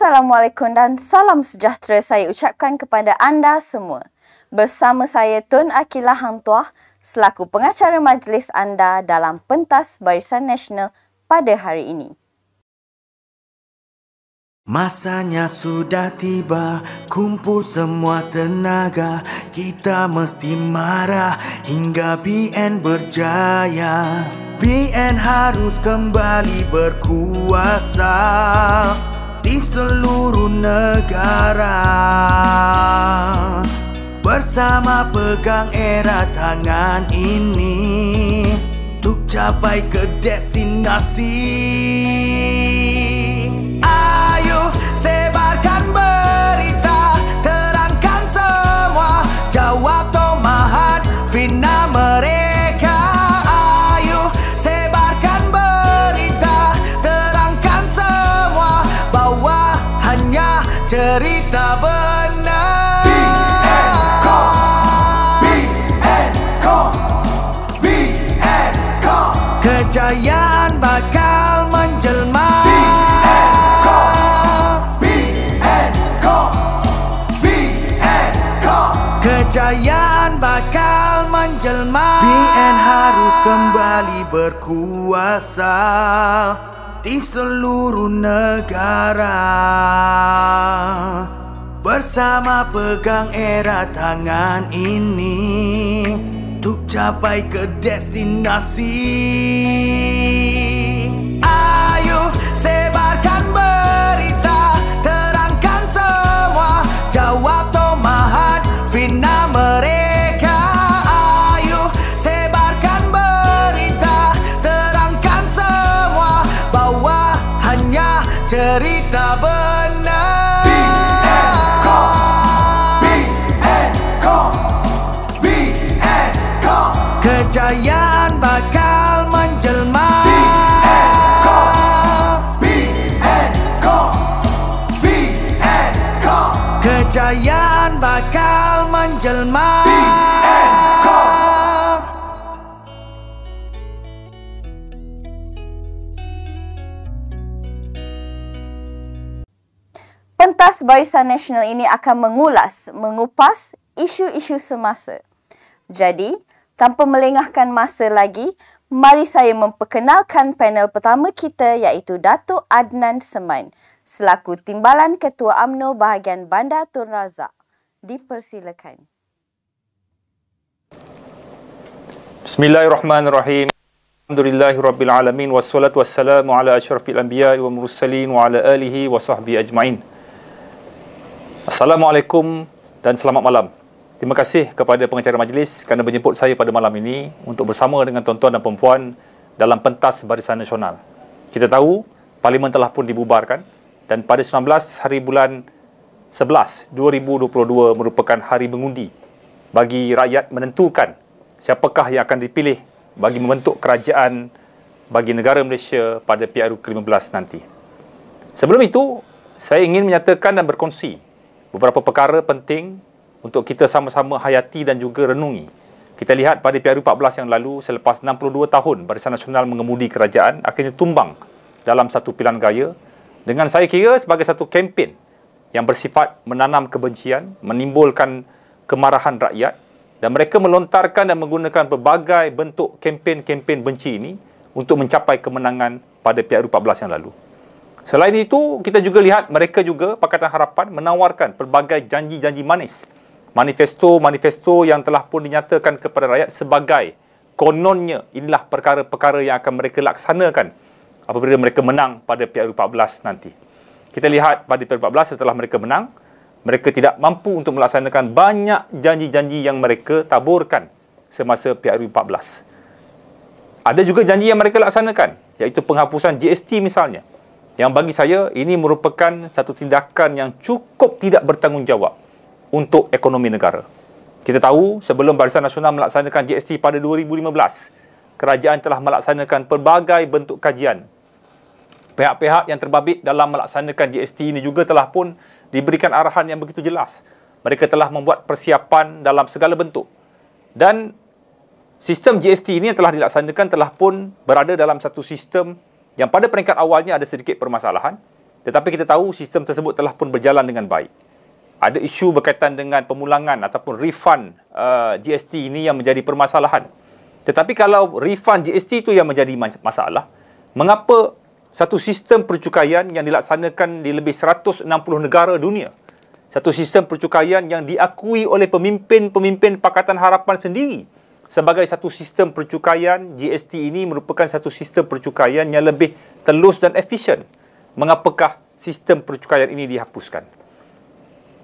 Assalamualaikum dan salam sejahtera saya ucapkan kepada anda semua. Bersama saya Tun Akilah Hang Tuah selaku pengacara majlis anda dalam pentas Barisan Nasional pada hari ini. Masanya sudah tiba, kumpul semua tenaga. Kita mesti marah hingga BN berjaya. BN harus kembali berkuasa di seluruh negara. Bersama pegang erat tangan ini untuk capai ke destinasi. Ayo sebarkan berita, terangkan semua, jawab tomahat fitnah mereka. Ayo sebarkan berita, terangkan semua, bawa hanya cerita benar. Kejayaan bakal menjelma. Kejayaan bakal menjelma. BN harus kembali berkuasa di seluruh negara. Bersama pegang erat tangan ini untuk capai ke destinasi. Ayo sebarkan berita, terangkan semua, jawab tomahat fitnah mereka. Ayo sebarkan berita, terangkan semua, bawa hanya cerita benar. Kejayaan bakal menjelma. Kejayaan bakal menjelma. Pentas Barisan Nasional ini akan mengupas isu-isu semasa. Jadi, tanpa melengahkan masa lagi, mari saya memperkenalkan panel pertama kita iaitu Datuk Adnan Seman selaku Timbalan Ketua UMNO bahagian Bandar Tun Razak. Dipersilakan. Bismillahirrahmanirrahim. Alhamdulillahirabbil alamin wassalatu wassalamu ala asyrafil anbiya'i wal mursalin wa ala alihi wa sahbihi ajmain. Assalamualaikum dan selamat malam. Terima kasih kepada pengacara majlis kerana menjemput saya pada malam ini untuk bersama dengan tuan-tuan dan perempuan dalam pentas Barisan Nasional. Kita tahu Parlimen telah pun dibubarkan dan pada 19 hari bulan 11 2022 merupakan hari mengundi bagi rakyat menentukan siapakah yang akan dipilih bagi membentuk kerajaan bagi negara Malaysia pada PRU ke-15 nanti. Sebelum itu, saya ingin menyatakan dan berkongsi beberapa perkara penting untuk kita sama-sama hayati dan juga renungi. Kita lihat pada PRU 14 yang lalu, selepas 62 tahun Barisan Nasional mengemudi kerajaan, akhirnya tumbang dalam satu pilihan gaya dengan saya kira sebagai satu kempen yang bersifat menanam kebencian, menimbulkan kemarahan rakyat, dan mereka melontarkan dan menggunakan berbagai bentuk kempen-kempen benci ini untuk mencapai kemenangan pada PRU 14 yang lalu. Selain itu, kita juga lihat mereka juga, Pakatan Harapan, menawarkan pelbagai janji-janji manis, manifesto-manifesto yang telah pun dinyatakan kepada rakyat sebagai kononnya inilah perkara-perkara yang akan mereka laksanakan apabila mereka menang pada PRU 14 nanti. Kita lihat pada PRU 14 setelah mereka menang, mereka tidak mampu untuk melaksanakan banyak janji-janji yang mereka taburkan semasa PRU 14. Ada juga janji yang mereka laksanakan, iaitu penghapusan GST misalnya, yang bagi saya ini merupakan satu tindakan yang cukup tidak bertanggungjawab untuk ekonomi negara. Kita tahu sebelum Barisan Nasional melaksanakan GST pada 2015, kerajaan telah melaksanakan pelbagai bentuk kajian. Pihak-pihak yang terbabit dalam melaksanakan GST ini juga telah pun diberikan arahan yang begitu jelas. Mereka telah membuat persiapan dalam segala bentuk. Dan sistem GST ini yang telah dilaksanakan telah pun berada dalam satu sistem yang pada peringkat awalnya ada sedikit permasalahan. Tetapi kita tahu sistem tersebut telah pun berjalan dengan baik. Ada isu berkaitan dengan pemulangan ataupun refund GST ini yang menjadi permasalahan. Tetapi kalau refund GST itu yang menjadi masalah, mengapa satu sistem percukaian yang dilaksanakan di lebih 160 negara dunia, satu sistem percukaian yang diakui oleh pemimpin-pemimpin Pakatan Harapan sendiri sebagai satu sistem percukaian, GST ini merupakan satu sistem percukaian yang lebih telus dan efisien. Mengapakah sistem percukaian ini dihapuskan?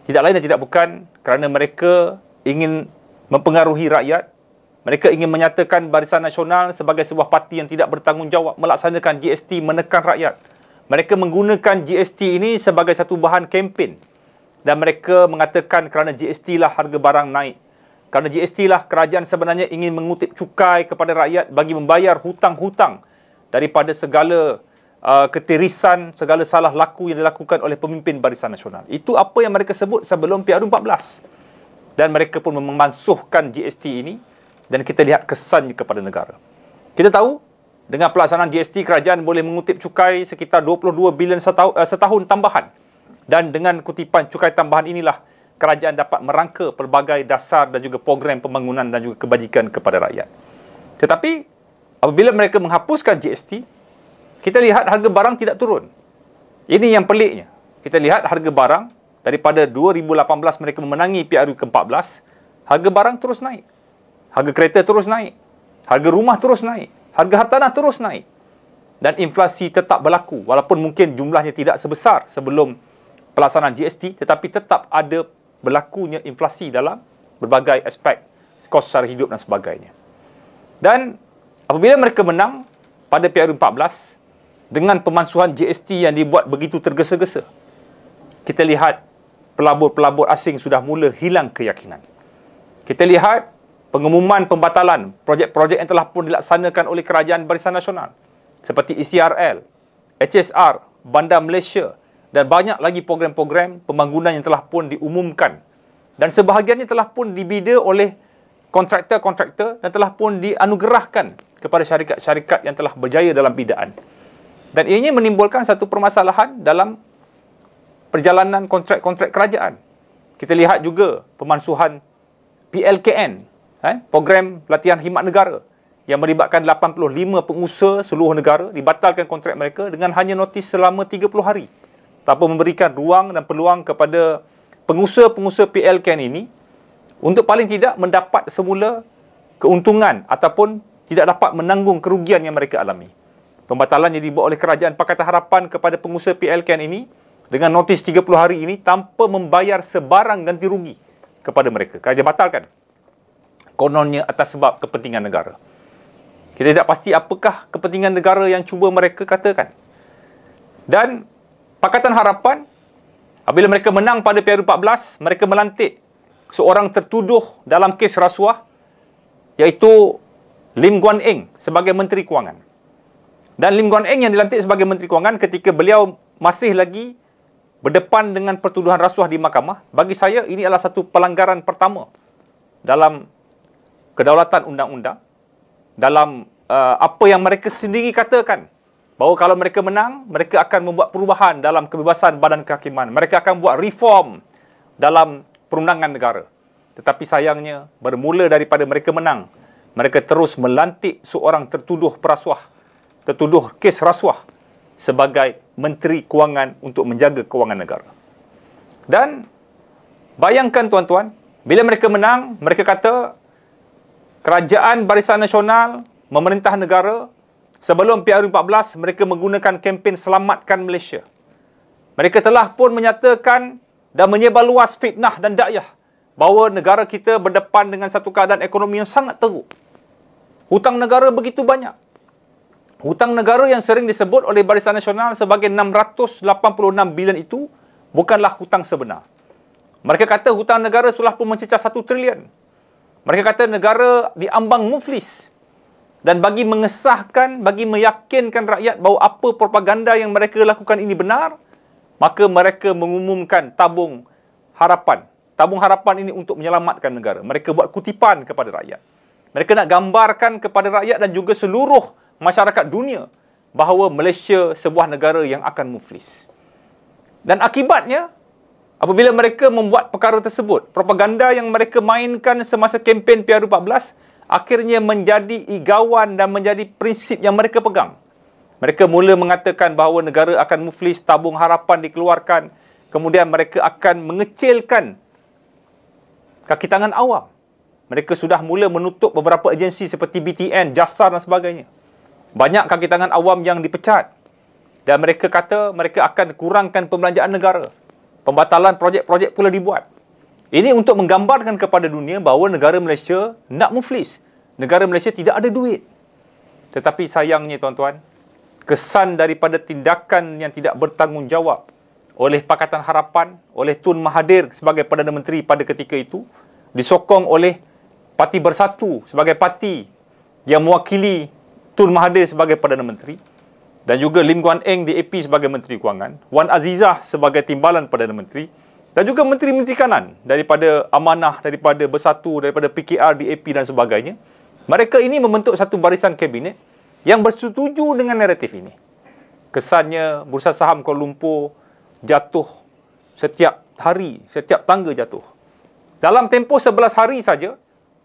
Tidak lain dan tidak bukan kerana mereka ingin mempengaruhi rakyat. Mereka ingin menyatakan Barisan Nasional sebagai sebuah parti yang tidak bertanggungjawab melaksanakan GST menekan rakyat. Mereka menggunakan GST ini sebagai satu bahan kempen. Dan mereka mengatakan kerana GST lah harga barang naik. Kerana GST lah kerajaan sebenarnya ingin mengutip cukai kepada rakyat bagi membayar hutang-hutang daripada segala ketirisan, segala salah laku yang dilakukan oleh pemimpin Barisan Nasional. Itu apa yang mereka sebut sebelum PRU14. Dan mereka pun memansuhkan GST ini dan kita lihat kesannya kepada negara. Kita tahu dengan pelaksanaan GST, kerajaan boleh mengutip cukai sekitar 22 bilion setahun tambahan. Dan dengan kutipan cukai tambahan inilah kerajaan dapat merangka pelbagai dasar dan juga program pembangunan dan juga kebajikan kepada rakyat. Tetapi apabila mereka menghapuskan GST, kita lihat harga barang tidak turun. Ini yang peliknya. Kita lihat harga barang daripada 2018 mereka memenangi PRU ke-14, harga barang terus naik. Harga kereta terus naik. Harga rumah terus naik. Harga hartanah terus naik. Dan inflasi tetap berlaku. Walaupun mungkin jumlahnya tidak sebesar sebelum pelaksanaan GST, tetapi tetap ada berlakunya inflasi dalam berbagai aspek kos sara hidup dan sebagainya. Dan apabila mereka menang pada PRU 14 dengan pemansuhan GST yang dibuat begitu tergesa-gesa, kita lihat pelabur-pelabur asing sudah mula hilang keyakinan. Kita lihat pengumuman pembatalan projek-projek yang telah pun dilaksanakan oleh Kerajaan Barisan Nasional seperti ECRL, HSR, Bandar Malaysia dan banyak lagi program-program pembangunan yang telah pun diumumkan dan sebahagiannya telah pun dibida oleh kontraktor-kontraktor dan telah pun dianugerahkan kepada syarikat-syarikat yang telah berjaya dalam bidaan. Dan ianya menimbulkan satu permasalahan dalam perjalanan kontrak-kontrak kerajaan. Kita lihat juga pemansuhan PLKN, program latihan khidmat negara yang melibatkan 85 pengusaha seluruh negara, dibatalkan kontrak mereka dengan hanya notis selama 30 hari. Tanpa memberikan ruang dan peluang kepada pengusaha-pengusaha PLKN ini untuk paling tidak mendapat semula keuntungan ataupun tidak dapat menanggung kerugian yang mereka alami. Pembatalan yang dibuat oleh Kerajaan Pakatan Harapan kepada pengusaha PLKN ini dengan notis 30 hari ini tanpa membayar sebarang ganti rugi kepada mereka. Kerajaan batalkan. Kononnya atas sebab kepentingan negara. Kita tidak pasti apakah kepentingan negara yang cuba mereka katakan. Dan Pakatan Harapan, apabila mereka menang pada PRU 14, mereka melantik seorang tertuduh dalam kes rasuah, iaitu Lim Guan Eng sebagai Menteri Kewangan. Dan Lim Guan Eng yang dilantik sebagai Menteri Kewangan ketika beliau masih lagi berdepan dengan pertuduhan rasuah di mahkamah, bagi saya ini adalah satu pelanggaran pertama dalam kedaulatan undang-undang, dalam apa yang mereka sendiri katakan, bahawa kalau mereka menang, mereka akan membuat perubahan dalam kebebasan badan kehakiman. Mereka akan buat reform dalam perundangan negara. Tetapi sayangnya, bermula daripada mereka menang, mereka terus melantik seorang tertuduh perasuah, tertuduh kes rasuah sebagai Menteri Kewangan untuk menjaga kewangan negara. Dan bayangkan tuan-tuan, bila mereka menang, mereka kata Kerajaan Barisan Nasional, memerintah negara, sebelum PRU 14, mereka menggunakan kempen Selamatkan Malaysia. Mereka telah pun menyatakan dan menyebar luas fitnah dan dakyah bahawa negara kita berdepan dengan satu keadaan ekonomi yang sangat teruk. Hutang negara begitu banyak. Hutang negara yang sering disebut oleh Barisan Nasional sebagai 686 bilion itu bukanlah hutang sebenar. Mereka kata hutang negara sudah pun mencecah 1 trilion. Mereka kata negara diambang muflis. Dan bagi mengesahkan, bagi meyakinkan rakyat bahawa apa propaganda yang mereka lakukan ini benar, maka mereka mengumumkan tabung harapan. Tabung harapan ini untuk menyelamatkan negara. Mereka buat kutipan kepada rakyat. Mereka nak gambarkan kepada rakyat dan juga seluruh masyarakat dunia bahawa Malaysia sebuah negara yang akan muflis. Dan akibatnya, apabila mereka membuat perkara tersebut, propaganda yang mereka mainkan semasa kempen PRU14 akhirnya menjadi igawan dan menjadi prinsip yang mereka pegang. Mereka mula mengatakan bahawa negara akan muflis, tabung harapan dikeluarkan. Kemudian mereka akan mengecilkan kaki tangan awam. Mereka sudah mula menutup beberapa agensi seperti BTN, Jasar dan sebagainya. Banyak kaki tangan awam yang dipecat. Dan mereka kata mereka akan kurangkan pembelanjaan negara. Pembatalan projek-projek pula dibuat. Ini untuk menggambarkan kepada dunia bahawa negara Malaysia nak muflis. Negara Malaysia tidak ada duit. Tetapi sayangnya tuan-tuan, kesan daripada tindakan yang tidak bertanggungjawab oleh Pakatan Harapan, oleh Tun Mahathir sebagai Perdana Menteri pada ketika itu, disokong oleh Parti Bersatu sebagai parti yang mewakili Tun Mahathir sebagai Perdana Menteri, dan juga Lim Guan Eng DAP sebagai Menteri Kewangan, Wan Azizah sebagai Timbalan Perdana Menteri, dan juga menteri-menteri kanan daripada Amanah, daripada Bersatu, daripada PKR, DAP dan sebagainya. Mereka ini membentuk satu barisan kabinet yang bersetuju dengan naratif ini. Kesannya Bursa Saham Kuala Lumpur jatuh setiap hari, setiap tangga jatuh. Dalam tempoh 11 hari saja,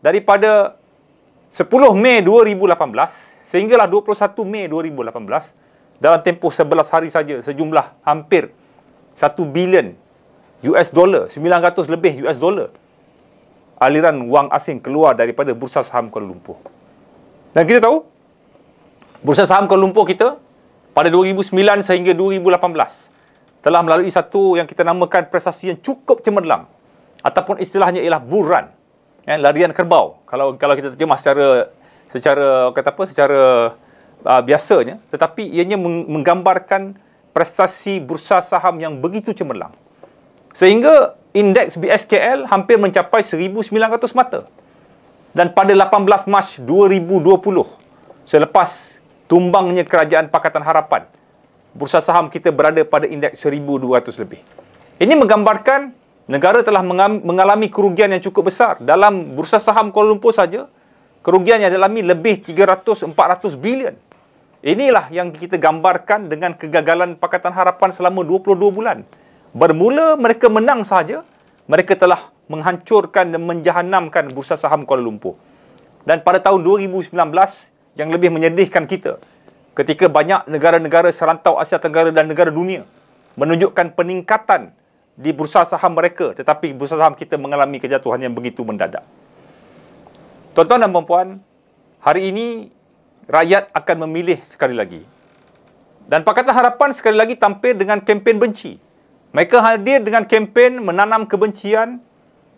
daripada 10 Mei 2018 sehinggalah 21 Mei 2018, dalam tempoh 11 hari saja sejumlah hampir 1 bilion US dollar, 900 lebih US dollar aliran wang asing keluar daripada Bursa Saham Kuala Lumpur. Dan kita tahu, Bursa Saham Kuala Lumpur kita pada 2009 sehingga 2018 telah melalui satu yang kita namakan prestasi yang cukup cemerlang, ataupun istilahnya ialah bull run, larian kerbau. Kalau kita terjemah secara biasanya, tetapi ianya menggambarkan prestasi bursa saham yang begitu cemerlang. Sehingga indeks BSKL hampir mencapai 1,900 mata. Dan pada 18 Mac 2020, selepas tumbangnya kerajaan Pakatan Harapan, bursa saham kita berada pada indeks 1,200 lebih. Ini menggambarkan negara telah mengalami kerugian yang cukup besar. Dalam bursa saham Kuala Lumpur saja, kerugian yang dialami lebih 300-400 bilion. Inilah yang kita gambarkan dengan kegagalan Pakatan Harapan selama 22 bulan. Bermula mereka menang sahaja, mereka telah menghancurkan dan menjahanamkan bursa saham Kuala Lumpur. Dan pada tahun 2019, yang lebih menyedihkan kita, ketika banyak negara-negara serantau Asia Tenggara dan negara dunia menunjukkan peningkatan di bursa saham mereka, tetapi bursa saham kita mengalami kejatuhan yang begitu mendadak. Tuan-tuan dan puan-puan, hari ini rakyat akan memilih sekali lagi. Dan Pakatan Harapan sekali lagi tampil dengan kempen benci. Mereka hadir dengan kempen menanam kebencian,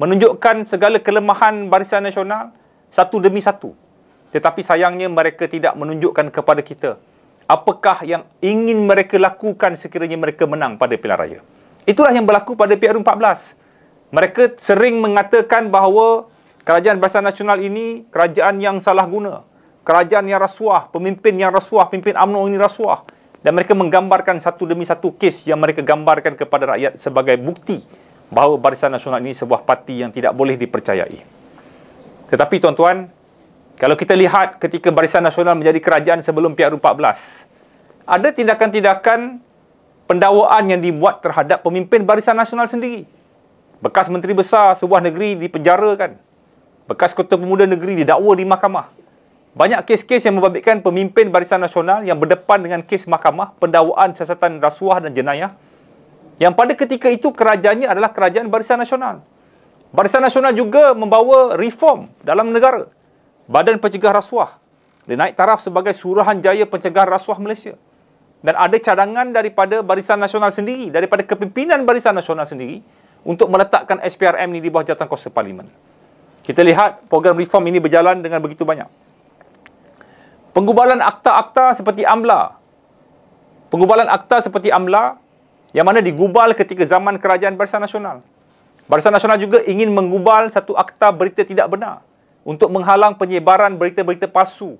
menunjukkan segala kelemahan Barisan Nasional satu demi satu. Tetapi sayangnya mereka tidak menunjukkan kepada kita apakah yang ingin mereka lakukan sekiranya mereka menang pada pilihan raya. Itulah yang berlaku pada PRU14. Mereka sering mengatakan bahawa kerajaan Barisan Nasional ini kerajaan yang salah guna, kerajaan yang rasuah, pemimpin yang rasuah, pemimpin UMNO ini rasuah. Dan mereka menggambarkan satu demi satu kes yang mereka gambarkan kepada rakyat sebagai bukti bahawa Barisan Nasional ini sebuah parti yang tidak boleh dipercayai. Tetapi tuan-tuan, kalau kita lihat ketika Barisan Nasional menjadi kerajaan sebelum PRU14, ada tindakan-tindakan pendakwaan yang dibuat terhadap pemimpin Barisan Nasional sendiri. Bekas Menteri Besar sebuah negeri dipenjarakan. Bekas Ketua Pemuda Negeri didakwa di mahkamah. Banyak kes-kes yang membabitkan pemimpin Barisan Nasional yang berdepan dengan kes mahkamah, pendakwaan siasatan rasuah dan jenayah, yang pada ketika itu kerajaannya adalah kerajaan Barisan Nasional. Barisan Nasional juga membawa reform dalam negara. Badan Pencegah Rasuah. Dia naik taraf sebagai Suruhanjaya Pencegahan Rasuah Malaysia. Dan ada cadangan daripada Barisan Nasional sendiri, daripada kepimpinan Barisan Nasional sendiri, untuk meletakkan SPRM ini di bawah Jawatankuasa Parlimen. Kita lihat program reform ini berjalan dengan begitu banyak. Penggubalan akta-akta seperti AMLA. Penggubalan akta seperti AMLA yang mana digubal ketika zaman kerajaan Barisan Nasional. Barisan Nasional juga ingin menggubal satu akta berita tidak benar untuk menghalang penyebaran berita-berita palsu,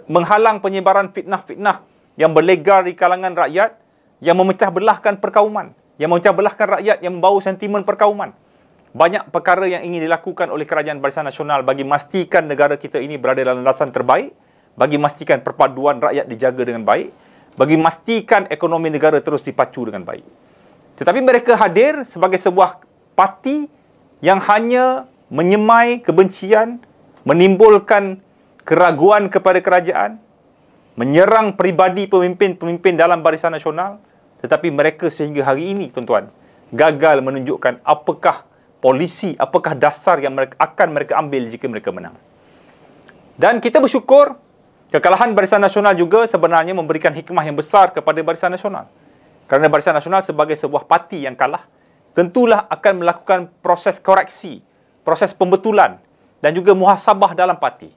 menghalang penyebaran fitnah-fitnah yang berlegar di kalangan rakyat, yang memecah belahkan perkauman, yang memecah belahkan rakyat, yang membawa sentimen perkauman. Banyak perkara yang ingin dilakukan oleh kerajaan Barisan Nasional bagi memastikan negara kita ini berada dalam landasan terbaik, bagi memastikan perpaduan rakyat dijaga dengan baik, bagi memastikan ekonomi negara terus dipacu dengan baik. Tetapi mereka hadir sebagai sebuah parti yang hanya menyemai kebencian, menimbulkan keraguan kepada kerajaan, menyerang peribadi pemimpin-pemimpin dalam Barisan Nasional. Tetapi mereka sehingga hari ini, tuan-tuan, gagal menunjukkan apakah polisi, apakah dasar yang akan mereka ambil jika mereka menang. Dan kita bersyukur kekalahan Barisan Nasional juga sebenarnya memberikan hikmah yang besar kepada Barisan Nasional. Kerana Barisan Nasional sebagai sebuah parti yang kalah, tentulah akan melakukan proses koreksi, proses pembetulan dan juga muhasabah dalam parti.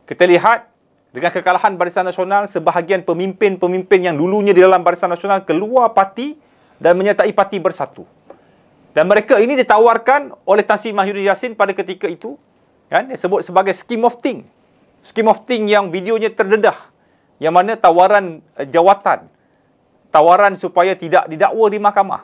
Kita lihat dengan kekalahan Barisan Nasional, sebahagian pemimpin-pemimpin yang dulunya di dalam Barisan Nasional keluar parti dan menyertai parti Bersatu. Dan mereka ini ditawarkan oleh Tan Sri Mahyudin Yassin pada ketika itu, kan, disebut sebagai scheme of thing. Scheme of thing yang videonya terdedah, yang mana tawaran jawatan, tawaran supaya tidak didakwa di mahkamah,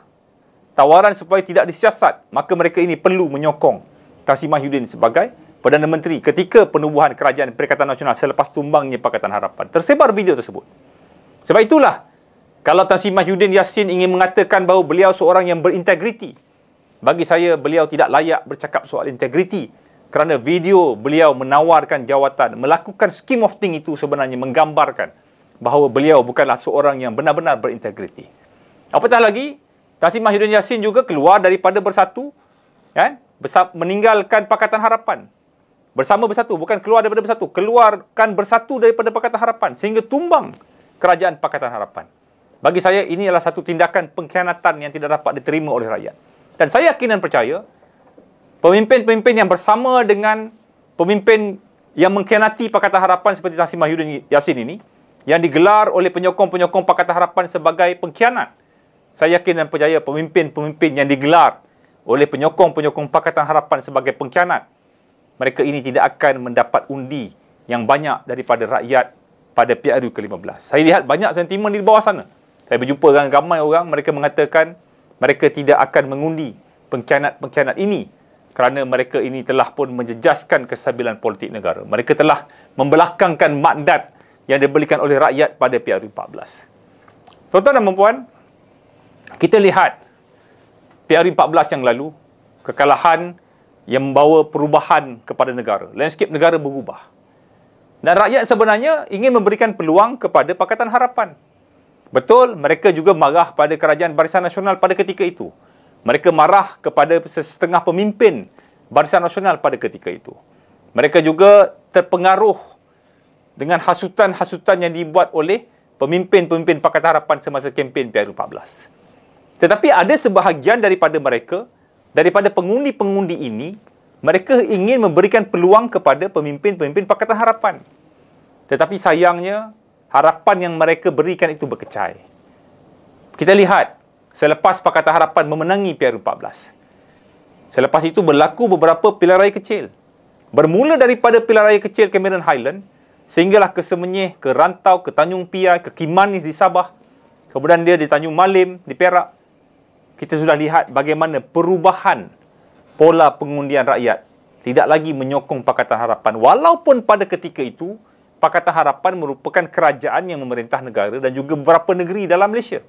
tawaran supaya tidak disiasat, maka mereka ini perlu menyokong Tan Sri Mahyudin sebagai Perdana Menteri ketika penubuhan Kerajaan Perikatan Nasional selepas tumbangnya Pakatan Harapan. Tersebar video tersebut. Sebab itulah, kalau Tan Sri Mahyudin Yassin ingin mengatakan bahawa beliau seorang yang berintegriti, bagi saya beliau tidak layak bercakap soal integriti, kerana video beliau menawarkan jawatan, melakukan scheme of thing itu sebenarnya menggambarkan bahawa beliau bukanlah seorang yang benar-benar berintegriti. Apatah lagi, Tan Sri Mahyudin Yassin juga keluar daripada Bersatu, kan? Meninggalkan Pakatan Harapan. Bersama Bersatu, bukan keluar daripada Bersatu, keluarkan Bersatu daripada Pakatan Harapan sehingga tumbang Kerajaan Pakatan Harapan. Bagi saya ini adalah satu tindakan pengkhianatan yang tidak dapat diterima oleh rakyat. Dan saya yakin dan percaya pemimpin-pemimpin yang bersama dengan pemimpin yang mengkhianati Pakatan Harapan seperti Tan Sri Mahyudin Yassin ini, yang digelar oleh penyokong-penyokong Pakatan Harapan sebagai pengkhianat. Saya yakin dan percaya pemimpin-pemimpin yang digelar oleh penyokong-penyokong Pakatan Harapan sebagai pengkhianat, mereka ini tidak akan mendapat undi yang banyak daripada rakyat pada PRU ke-15. Saya lihat banyak sentimen di bawah sana. Saya berjumpa dengan ramai orang, mereka mengatakan mereka tidak akan mengundi pengkhianat-pengkhianat ini kerana mereka ini telah pun menjejaskan kestabilan politik negara. Mereka telah membelakangkan mandat yang diberikan oleh rakyat pada PRU 14. Tuan-tuan dan puan, kita lihat PRU 14 yang lalu, kekalahan yang membawa perubahan kepada negara. Landscape negara berubah. Dan rakyat sebenarnya ingin memberikan peluang kepada Pakatan Harapan. Betul, mereka juga marah pada Kerajaan Barisan Nasional pada ketika itu. Mereka marah kepada setengah pemimpin Barisan Nasional pada ketika itu. Mereka juga terpengaruh dengan hasutan-hasutan yang dibuat oleh pemimpin-pemimpin Pakatan Harapan semasa kempen PRU 14. Tetapi ada sebahagian daripada mereka, daripada pengundi-pengundi ini, mereka ingin memberikan peluang kepada pemimpin-pemimpin Pakatan Harapan. Tetapi sayangnya, harapan yang mereka berikan itu berkecai. Kita lihat, selepas Pakatan Harapan memenangi PRU 14, selepas itu berlaku beberapa pilihan raya kecil. Bermula daripada pilihan raya kecil Cameron Highland, sehinggalah ke Semenyih, ke Rantau, ke Tanjung Piai, ke Kimanis di Sabah, kemudian dia di Tanjung Malim, di Perak. Kita sudah lihat bagaimana perubahan pola pengundian rakyat tidak lagi menyokong Pakatan Harapan. Walaupun pada ketika itu, Pakatan Harapan merupakan kerajaan yang memerintah negara dan juga beberapa negeri dalam Malaysia.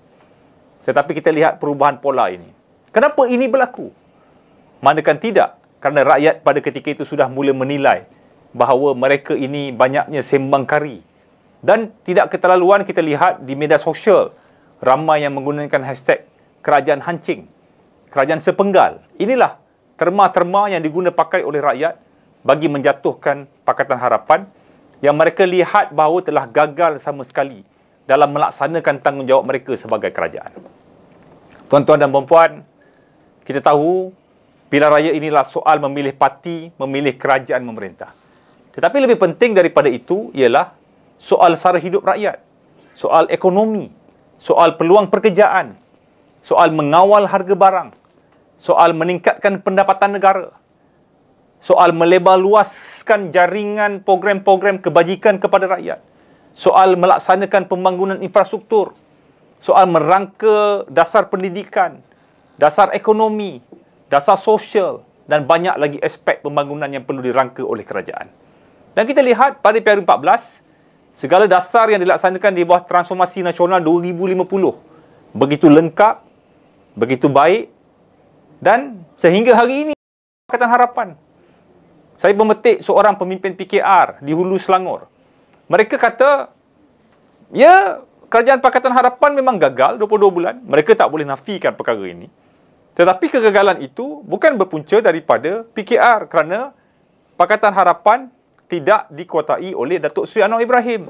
Tetapi kita lihat perubahan pola ini. Kenapa ini berlaku? Manakan tidak, kerana rakyat pada ketika itu sudah mula menilai bahawa mereka ini banyaknya sembang kari. Dan tidak keterlaluan kita lihat di media sosial, ramai yang menggunakan hashtag kerajaan hancing, kerajaan sepenggal. Inilah terma-terma yang diguna pakai oleh rakyat bagi menjatuhkan Pakatan Harapan yang mereka lihat bahawa telah gagal sama sekali dalam melaksanakan tanggungjawab mereka sebagai kerajaan. Tuan-tuan dan puan-puan, kita tahu pilihan raya inilah soal memilih parti, memilih kerajaan memerintah. Tetapi lebih penting daripada itu ialah soal sara hidup rakyat, soal ekonomi, soal peluang pekerjaan, soal mengawal harga barang, soal meningkatkan pendapatan negara, soal melebarluaskan jaringan program-program kebajikan kepada rakyat, soal melaksanakan pembangunan infrastruktur, soal merangka dasar pendidikan, dasar ekonomi, dasar sosial dan banyak lagi aspek pembangunan yang perlu dirangka oleh kerajaan. Dan kita lihat pada PRU 14, segala dasar yang dilaksanakan di bawah Transformasi Nasional 2050 begitu lengkap, begitu baik, dan sehingga hari ini Pakatan Harapan. Saya memetik seorang pemimpin PKR di Hulu Selangor. Mereka kata, ya, kerajaan Pakatan Harapan memang gagal 22 bulan. Mereka tak boleh nafikan perkara ini. Tetapi kegagalan itu bukan berpunca daripada PKR kerana Pakatan Harapan tidak dikuatai oleh Datuk Seri Anwar Ibrahim.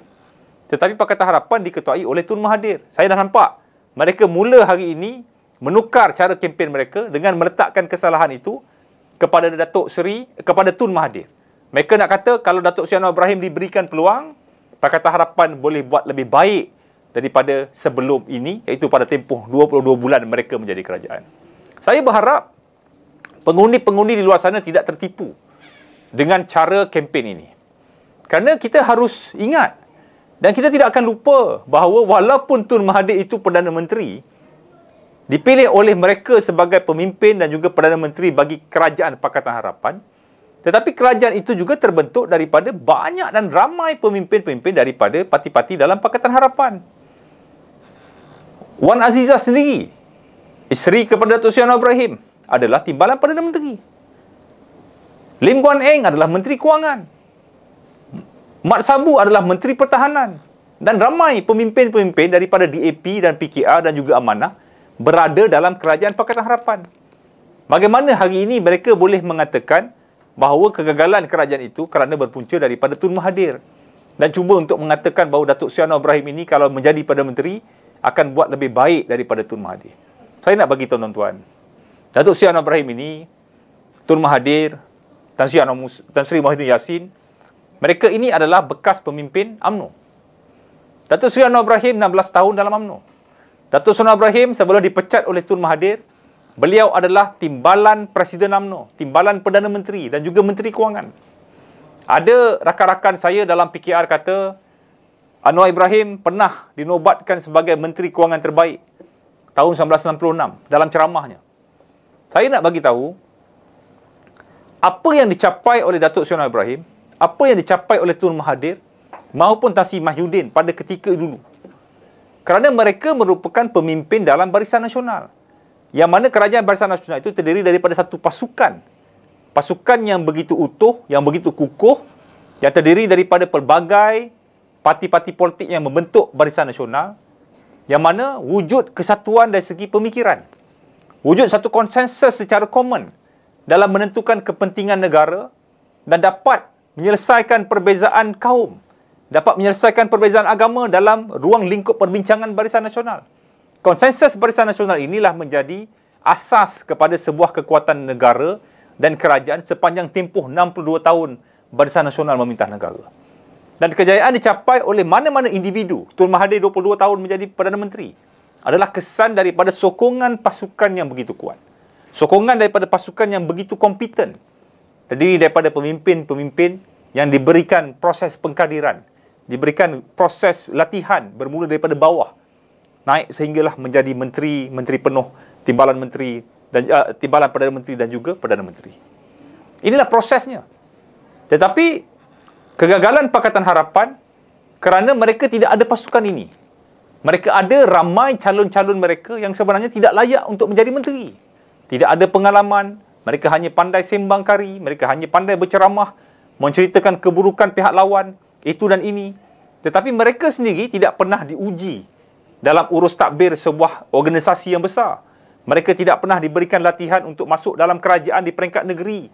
Tetapi Pakatan Harapan diketuai oleh Tun Mahathir. Saya dah nampak. Mereka mula hari ini menukar cara kempen mereka dengan meletakkan kesalahan itu kepada Datuk Seri, kepada Tun Mahathir. Mereka nak kata kalau Datuk Seri Anwar Ibrahim diberikan peluang, Pakatan Harapan boleh buat lebih baik daripada sebelum ini, iaitu pada tempoh 22 bulan mereka menjadi kerajaan. Saya berharap pengundi-pengundi di luar sana tidak tertipu dengan cara kempen ini. Kerana kita harus ingat dan kita tidak akan lupa bahawa walaupun Tun Mahathir itu Perdana Menteri, dipilih oleh mereka sebagai pemimpin dan juga Perdana Menteri bagi kerajaan Pakatan Harapan, tetapi kerajaan itu juga terbentuk daripada banyak dan ramai pemimpin-pemimpin daripada parti-parti dalam Pakatan Harapan. Wan Azizah sendiri, isteri kepada Datuk Seri Anwar Ibrahim, adalah timbalan Perdana Menteri. Lim Guan Eng adalah Menteri Kewangan. Mat Sabu adalah Menteri Pertahanan. Dan ramai pemimpin-pemimpin daripada DAP dan PKR dan juga Amanah berada dalam kerajaan Pakatan Harapan. Bagaimana hari ini mereka boleh mengatakan bahawa kegagalan kerajaan itu kerana berpunca daripada Tun Mahathir, dan cuba untuk mengatakan bahawa Datuk Seri Anwar Ibrahim ini kalau menjadi Perdana Menteri akan buat lebih baik daripada Tun Mahathir. Saya nak bagi tahu tuan-tuan, Datuk Seri Anwar Ibrahim ini, Tun Mahathir, Tan Sri Muhyiddin Yassin, mereka ini adalah bekas pemimpin UMNO. Datuk Seri Anwar Ibrahim 16 tahun dalam UMNO. Datuk Seri Anwar Ibrahim sebelum dipecat oleh Tun Mahathir, beliau adalah timbalan Presiden UMNO, timbalan Perdana Menteri dan juga Menteri Kewangan. Ada rakan-rakan saya dalam PKR kata, Anwar Ibrahim pernah dinobatkan sebagai Menteri Kewangan terbaik tahun 1996 dalam ceramahnya. Saya nak bagi tahu, apa yang dicapai oleh Datuk Seri Anwar Ibrahim, apa yang dicapai oleh Tun Mahathir maupun Tan Sri Muhyiddin pada ketika dulu. Kerana mereka merupakan pemimpin dalam Barisan Nasional. Yang mana kerajaan Barisan Nasional itu terdiri daripada satu pasukan. Pasukan yang begitu utuh, yang begitu kukuh, yang terdiri daripada pelbagai parti-parti politik yang membentuk Barisan Nasional, yang mana wujud kesatuan dari segi pemikiran. Wujud satu konsensus secara common dalam menentukan kepentingan negara dan dapat menyelesaikan perbezaan kaum, dapat menyelesaikan perbezaan agama dalam ruang lingkup perbincangan Barisan Nasional. Konsensus Barisan Nasional inilah menjadi asas kepada sebuah kekuatan negara dan kerajaan sepanjang tempoh 62 tahun Barisan Nasional memerintah negara. Dan kejayaan dicapai oleh mana-mana individu. Tun Mahathir 22 tahun menjadi Perdana Menteri adalah kesan daripada sokongan pasukan yang begitu kuat. Sokongan daripada pasukan yang begitu kompeten. Terdiri daripada pemimpin-pemimpin yang diberikan proses pengkadiran, diberikan proses latihan bermula daripada bawah, naik sehinggalah menjadi menteri, menteri penuh, timbalan menteri dan timbalan Perdana Menteri dan juga Perdana Menteri. Inilah prosesnya. Tetapi kegagalan Pakatan Harapan kerana mereka tidak ada pasukan ini. Mereka ada ramai calon-calon mereka yang sebenarnya tidak layak untuk menjadi menteri. Tidak ada pengalaman, mereka hanya pandai sembang kari, mereka hanya pandai berceramah, menceritakan keburukan pihak lawan, itu dan ini. Tetapi mereka sendiri tidak pernah diuji dalam urus takbir sebuah organisasi yang besar. Mereka tidak pernah diberikan latihan untuk masuk dalam kerajaan di peringkat negeri.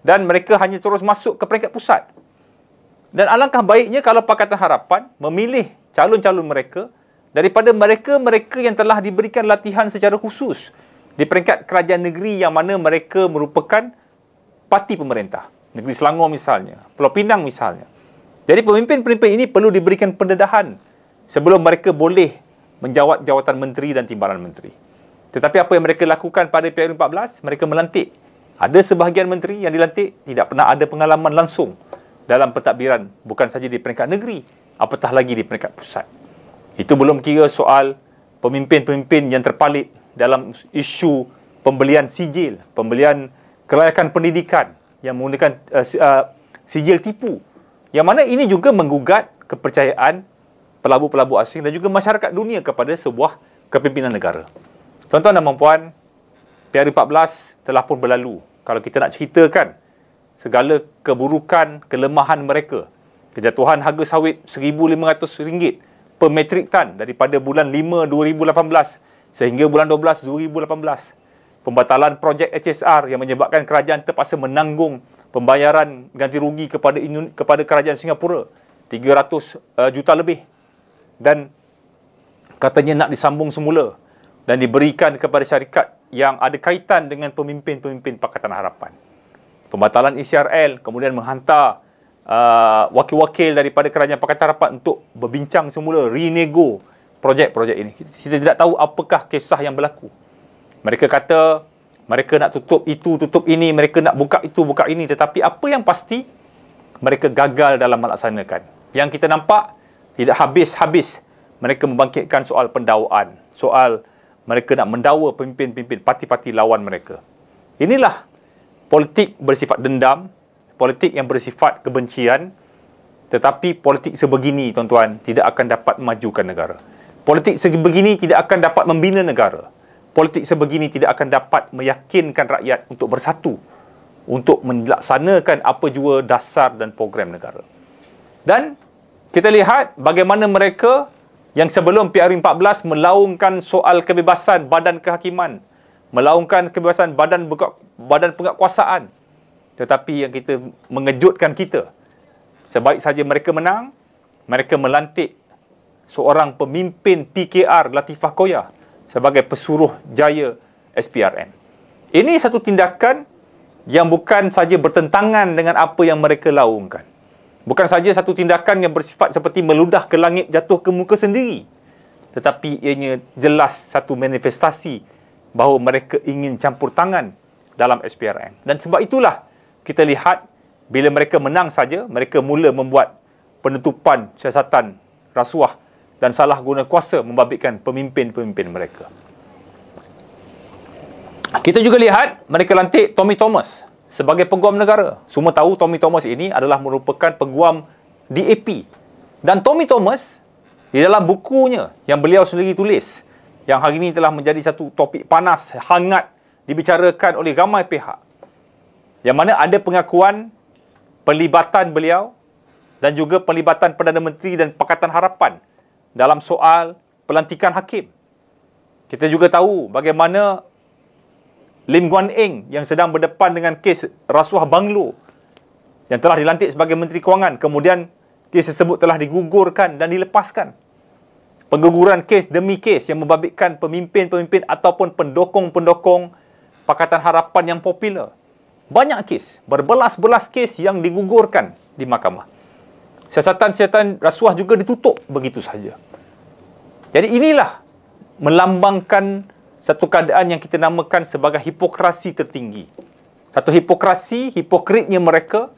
Dan mereka hanya terus masuk ke peringkat pusat. Dan alangkah baiknya kalau Pakatan Harapan memilih calon-calon mereka daripada mereka-mereka yang telah diberikan latihan secara khusus di peringkat kerajaan negeri yang mana mereka merupakan parti pemerintah. Negeri Selangor misalnya, Pulau Pinang misalnya. Jadi pemimpin-pemimpin ini perlu diberikan pendedahan sebelum mereka boleh menjawat jawatan menteri dan timbalan menteri. Tetapi apa yang mereka lakukan pada PRU 14, mereka melantik. Ada sebahagian menteri yang dilantik tidak pernah ada pengalaman langsung dalam pentadbiran, bukan saja di peringkat negeri, apatah lagi di peringkat pusat. Itu belum kira soal pemimpin-pemimpin yang terpalit dalam isu pembelian sijil, pembelian kelayakan pendidikan yang menggunakan sijil tipu. Yang mana ini juga menggugat kepercayaan pelabur-pelabur asing dan juga masyarakat dunia kepada sebuah kepimpinan negara. Tuan-tuan dan puan-puan, PR14 telah pun berlalu. Kalau kita nak ceritakan segala keburukan, kelemahan mereka, kejatuhan harga sawit RM1,500 per metrik tan daripada bulan 5 2018 sehingga bulan 12 2018. Pembatalan projek HSR yang menyebabkan kerajaan terpaksa menanggung pembayaran ganti rugi kepada kerajaan Singapura 300 juta lebih, dan katanya nak disambung semula dan diberikan kepada syarikat yang ada kaitan dengan pemimpin-pemimpin Pakatan Harapan. Pembatalan ECRL, kemudian menghantar wakil-wakil daripada kerajaan Pakatan Harapan untuk berbincang semula, renego projek-projek ini. Kita tidak tahu apakah kisah yang berlaku. Mereka kata mereka nak tutup itu, tutup ini, mereka nak buka itu, buka ini. Tetapi apa yang pasti, mereka gagal dalam melaksanakan. Yang kita nampak, tidak habis-habis mereka membangkitkan soal pendakwaan, soal mereka nak mendakwa pemimpin-pemimpin parti-parti lawan mereka. Inilah politik bersifat dendam, politik yang bersifat kebencian, tetapi politik sebegini, tuan-tuan, tidak akan dapat memajukan negara. Politik sebegini tidak akan dapat membina negara. Politik sebegini tidak akan dapat meyakinkan rakyat untuk bersatu, untuk melaksanakan apa jua dasar dan program negara. Dan kita lihat bagaimana mereka yang sebelum PR14 melaungkan soal kebebasan badan kehakiman, melaungkan kebebasan badan penguatkuasaan. Tetapi yang kita mengejutkan kita, sebaik saja mereka menang, mereka melantik seorang pemimpin PKR, Latifah Koya, sebagai pesuruh jaya SPRM. Ini satu tindakan yang bukan saja bertentangan dengan apa yang mereka laungkan. Bukan saja satu tindakan yang bersifat seperti meludah ke langit jatuh ke muka sendiri. Tetapi ianya jelas satu manifestasi bahawa mereka ingin campur tangan dalam SPRM. Dan sebab itulah kita lihat bila mereka menang saja, mereka mula membuat penutupan siasatan rasuah dan salah guna kuasa membabitkan pemimpin-pemimpin mereka. Kita juga lihat mereka lantik Tommy Thomas sebagai peguam negara. Semua tahu Tommy Thomas ini adalah merupakan peguam DAP. Dan Tommy Thomas, di dalam bukunya yang beliau sendiri tulis, yang hari ini telah menjadi satu topik panas, hangat dibicarakan oleh ramai pihak, yang mana ada pengakuan pelibatan beliau dan juga pelibatan Perdana Menteri dan Pakatan Harapan dalam soal pelantikan hakim. Kita juga tahu bagaimana Lim Guan Eng yang sedang berdepan dengan kes rasuah Banglo yang telah dilantik sebagai Menteri Kewangan, kemudian kes tersebut telah digugurkan dan dilepaskan. Pengguguran kes demi kes yang membabitkan pemimpin-pemimpin ataupun pendokong-pendokong Pakatan Harapan yang popular. Banyak kes, berbelas-belas kes yang digugurkan di mahkamah. Siasatan-siasatan rasuah juga ditutup begitu saja. Jadi inilah melambangkan satu keadaan yang kita namakan sebagai hipokrasi tertinggi. Satu hipokrasi, hipokritnya mereka.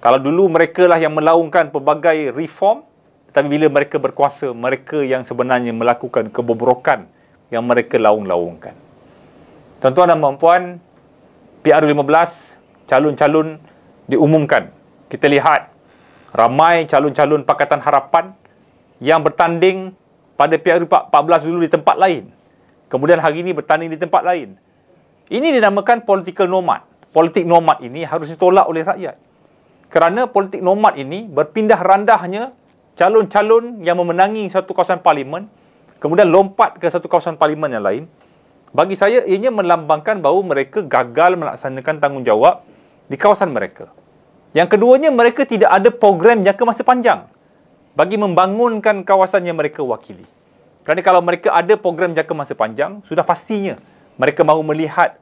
Kalau dulu mereka lah yang melaungkan pelbagai reform, tapi bila mereka berkuasa, mereka yang sebenarnya melakukan kebobrokan yang mereka laung-laungkan. Tuan-tuan dan puan-puan, PR15, calon-calon diumumkan. Kita lihat ramai calon-calon Pakatan Harapan yang bertanding pada PR14 dulu di tempat lain. Kemudian hari ini bertanding di tempat lain. Ini dinamakan political nomad. Politik nomad ini harus ditolak oleh rakyat. Kerana politik nomad ini berpindah randahnya calon-calon yang memenangi satu kawasan parlimen, kemudian lompat ke satu kawasan parlimen yang lain. Bagi saya, ianya melambangkan bahawa mereka gagal melaksanakan tanggungjawab di kawasan mereka. Yang keduanya, mereka tidak ada program jangka masa panjang bagi membangunkan kawasan yang mereka wakili. Kerana kalau mereka ada program jangka masa panjang, sudah pastinya mereka mahu melihat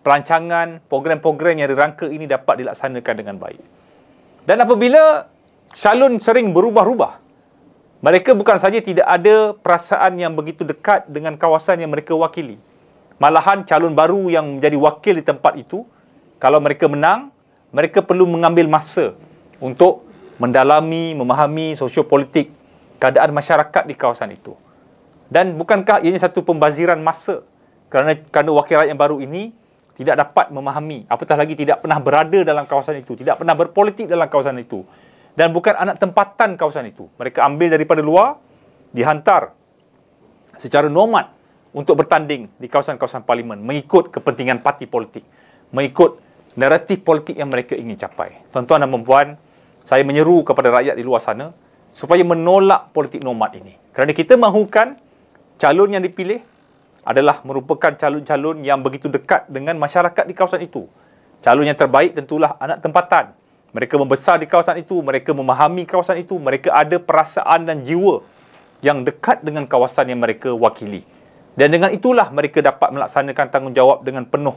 perancangan, program-program yang dirangka ini dapat dilaksanakan dengan baik. Dan apabila calon sering berubah-ubah, mereka bukan saja tidak ada perasaan yang begitu dekat dengan kawasan yang mereka wakili. Malahan calon baru yang menjadi wakil di tempat itu, kalau mereka menang, mereka perlu mengambil masa untuk mendalami, memahami sosiopolitik keadaan masyarakat di kawasan itu. Dan bukankah ianya satu pembaziran masa kerana wakil rakyat yang baru ini tidak dapat memahami, apatah lagi tidak pernah berada dalam kawasan itu, tidak pernah berpolitik dalam kawasan itu, dan bukan anak tempatan kawasan itu. Mereka ambil daripada luar, dihantar secara nomad untuk bertanding di kawasan-kawasan parlimen mengikut kepentingan parti politik, mengikut naratif politik yang mereka ingin capai. Tuan-tuan dan puan-puan, saya menyeru kepada rakyat di luar sana supaya menolak politik nomad ini. Kerana kita mahukan calon yang dipilih adalah merupakan calon-calon yang begitu dekat dengan masyarakat di kawasan itu. Calon yang terbaik tentulah anak tempatan. Mereka membesar di kawasan itu, mereka memahami kawasan itu, mereka ada perasaan dan jiwa yang dekat dengan kawasan yang mereka wakili. Dan dengan itulah mereka dapat melaksanakan tanggungjawab dengan penuh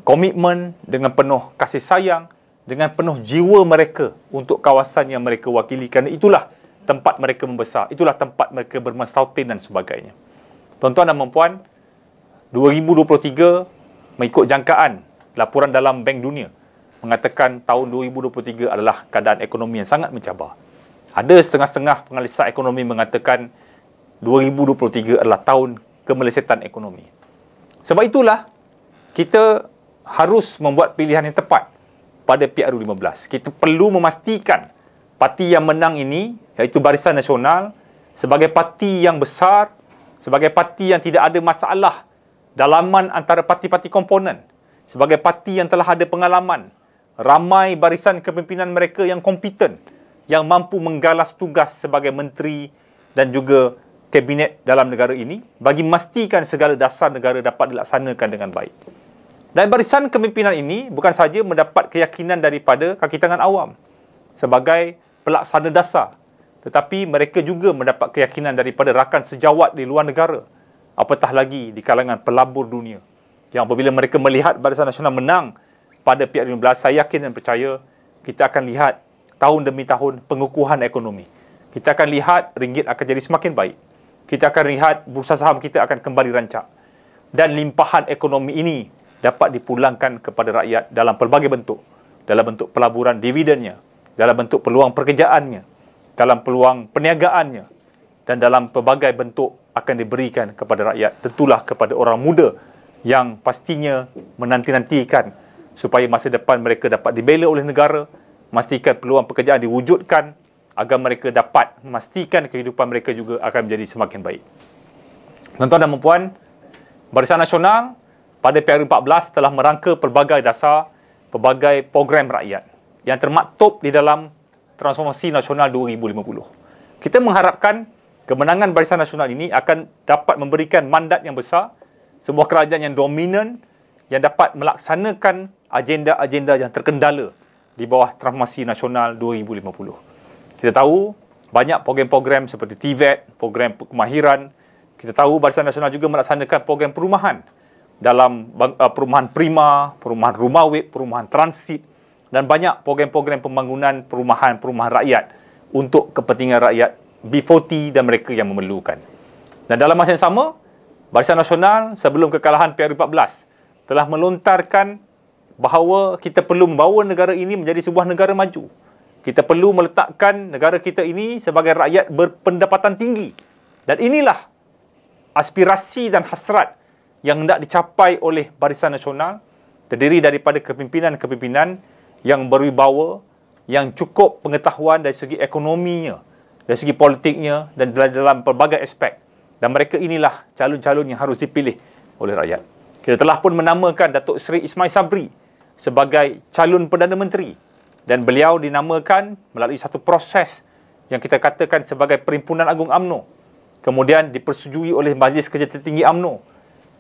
komitmen, dengan penuh kasih sayang, dengan penuh jiwa mereka untuk kawasan yang mereka wakili. Kerana itulah tempat mereka membesar, itulah tempat mereka bermastautin dan sebagainya. Tuan-tuan dan puan-puan, 2023 mengikut jangkaan laporan dalam Bank Dunia mengatakan tahun 2023 adalah keadaan ekonomi yang sangat mencabar. Ada setengah-setengah pengalisa ekonomi mengatakan 2023 adalah tahun kemelesetan ekonomi. Sebab itulah kita harus membuat pilihan yang tepat pada PRU15. Kita perlu memastikan parti yang menang ini, iaitu Barisan Nasional, sebagai parti yang besar, sebagai parti yang tidak ada masalah dalaman antara parti-parti komponen, sebagai parti yang telah ada pengalaman, ramai barisan kepimpinan mereka yang kompeten, yang mampu menggalas tugas sebagai menteri dan juga kabinet dalam negara ini bagi memastikan segala dasar negara dapat dilaksanakan dengan baik. Dan barisan kepimpinan ini bukan saja mendapat keyakinan daripada kaki tangan awam sebagai pelaksana dasar, tetapi mereka juga mendapat keyakinan daripada rakan sejawat di luar negara, apatah lagi di kalangan pelabur dunia, yang apabila mereka melihat Barisan Nasional menang pada PRU15, saya yakin dan percaya kita akan lihat tahun demi tahun pengukuhan ekonomi. Kita akan lihat ringgit akan jadi semakin baik. Kita akan lihat bursa saham kita akan kembali rancak. Dan limpahan ekonomi ini dapat dipulangkan kepada rakyat dalam pelbagai bentuk. Dalam bentuk pelaburan dividennya, dalam bentuk peluang pekerjaannya, dalam peluang perniagaannya, dan dalam pelbagai bentuk akan diberikan kepada rakyat. Tentulah kepada orang muda yang pastinya menanti-nantikan supaya masa depan mereka dapat dibela oleh negara, memastikan peluang pekerjaan diwujudkan, agar mereka dapat memastikan kehidupan mereka juga akan menjadi semakin baik. Tuan-tuan dan puan, Barisan Nasional pada PRU14 telah merangka pelbagai dasar, pelbagai program rakyat yang termaktub di dalam Transformasi Nasional 2050. Kita mengharapkan kemenangan Barisan Nasional ini akan dapat memberikan mandat yang besar, sebuah kerajaan yang dominan yang dapat melaksanakan agenda-agenda yang terkendala di bawah Transformasi Nasional 2050. Kita tahu banyak program-program seperti TVET, program kemahiran. Kita tahu Barisan Nasional juga melaksanakan program perumahan dalam perumahan prima, perumahan rumah wib, perumahan transit dan banyak program-program pembangunan perumahan-perumahan rakyat untuk kepentingan rakyat B40 dan mereka yang memerlukan. Dan dalam masa yang sama, Barisan Nasional sebelum kekalahan PRU14 telah melontarkan bahawa kita perlu membawa negara ini menjadi sebuah negara maju. Kita perlu meletakkan negara kita ini sebagai rakyat berpendapatan tinggi. Dan inilah aspirasi dan hasrat yang hendak dicapai oleh Barisan Nasional, terdiri daripada kepimpinan-kepimpinan yang berwibawa, yang cukup pengetahuan dari segi ekonominya, dari segi politiknya dan dalam pelbagai aspek. Dan mereka inilah calon-calon yang harus dipilih oleh rakyat. Kita telah pun menamakan Datuk Seri Ismail Sabri sebagai calon Perdana Menteri. Dan beliau dinamakan melalui satu proses yang kita katakan sebagai Perhimpunan Agung UMNO. Kemudian dipersetujui oleh Majlis Kerja Tertinggi UMNO.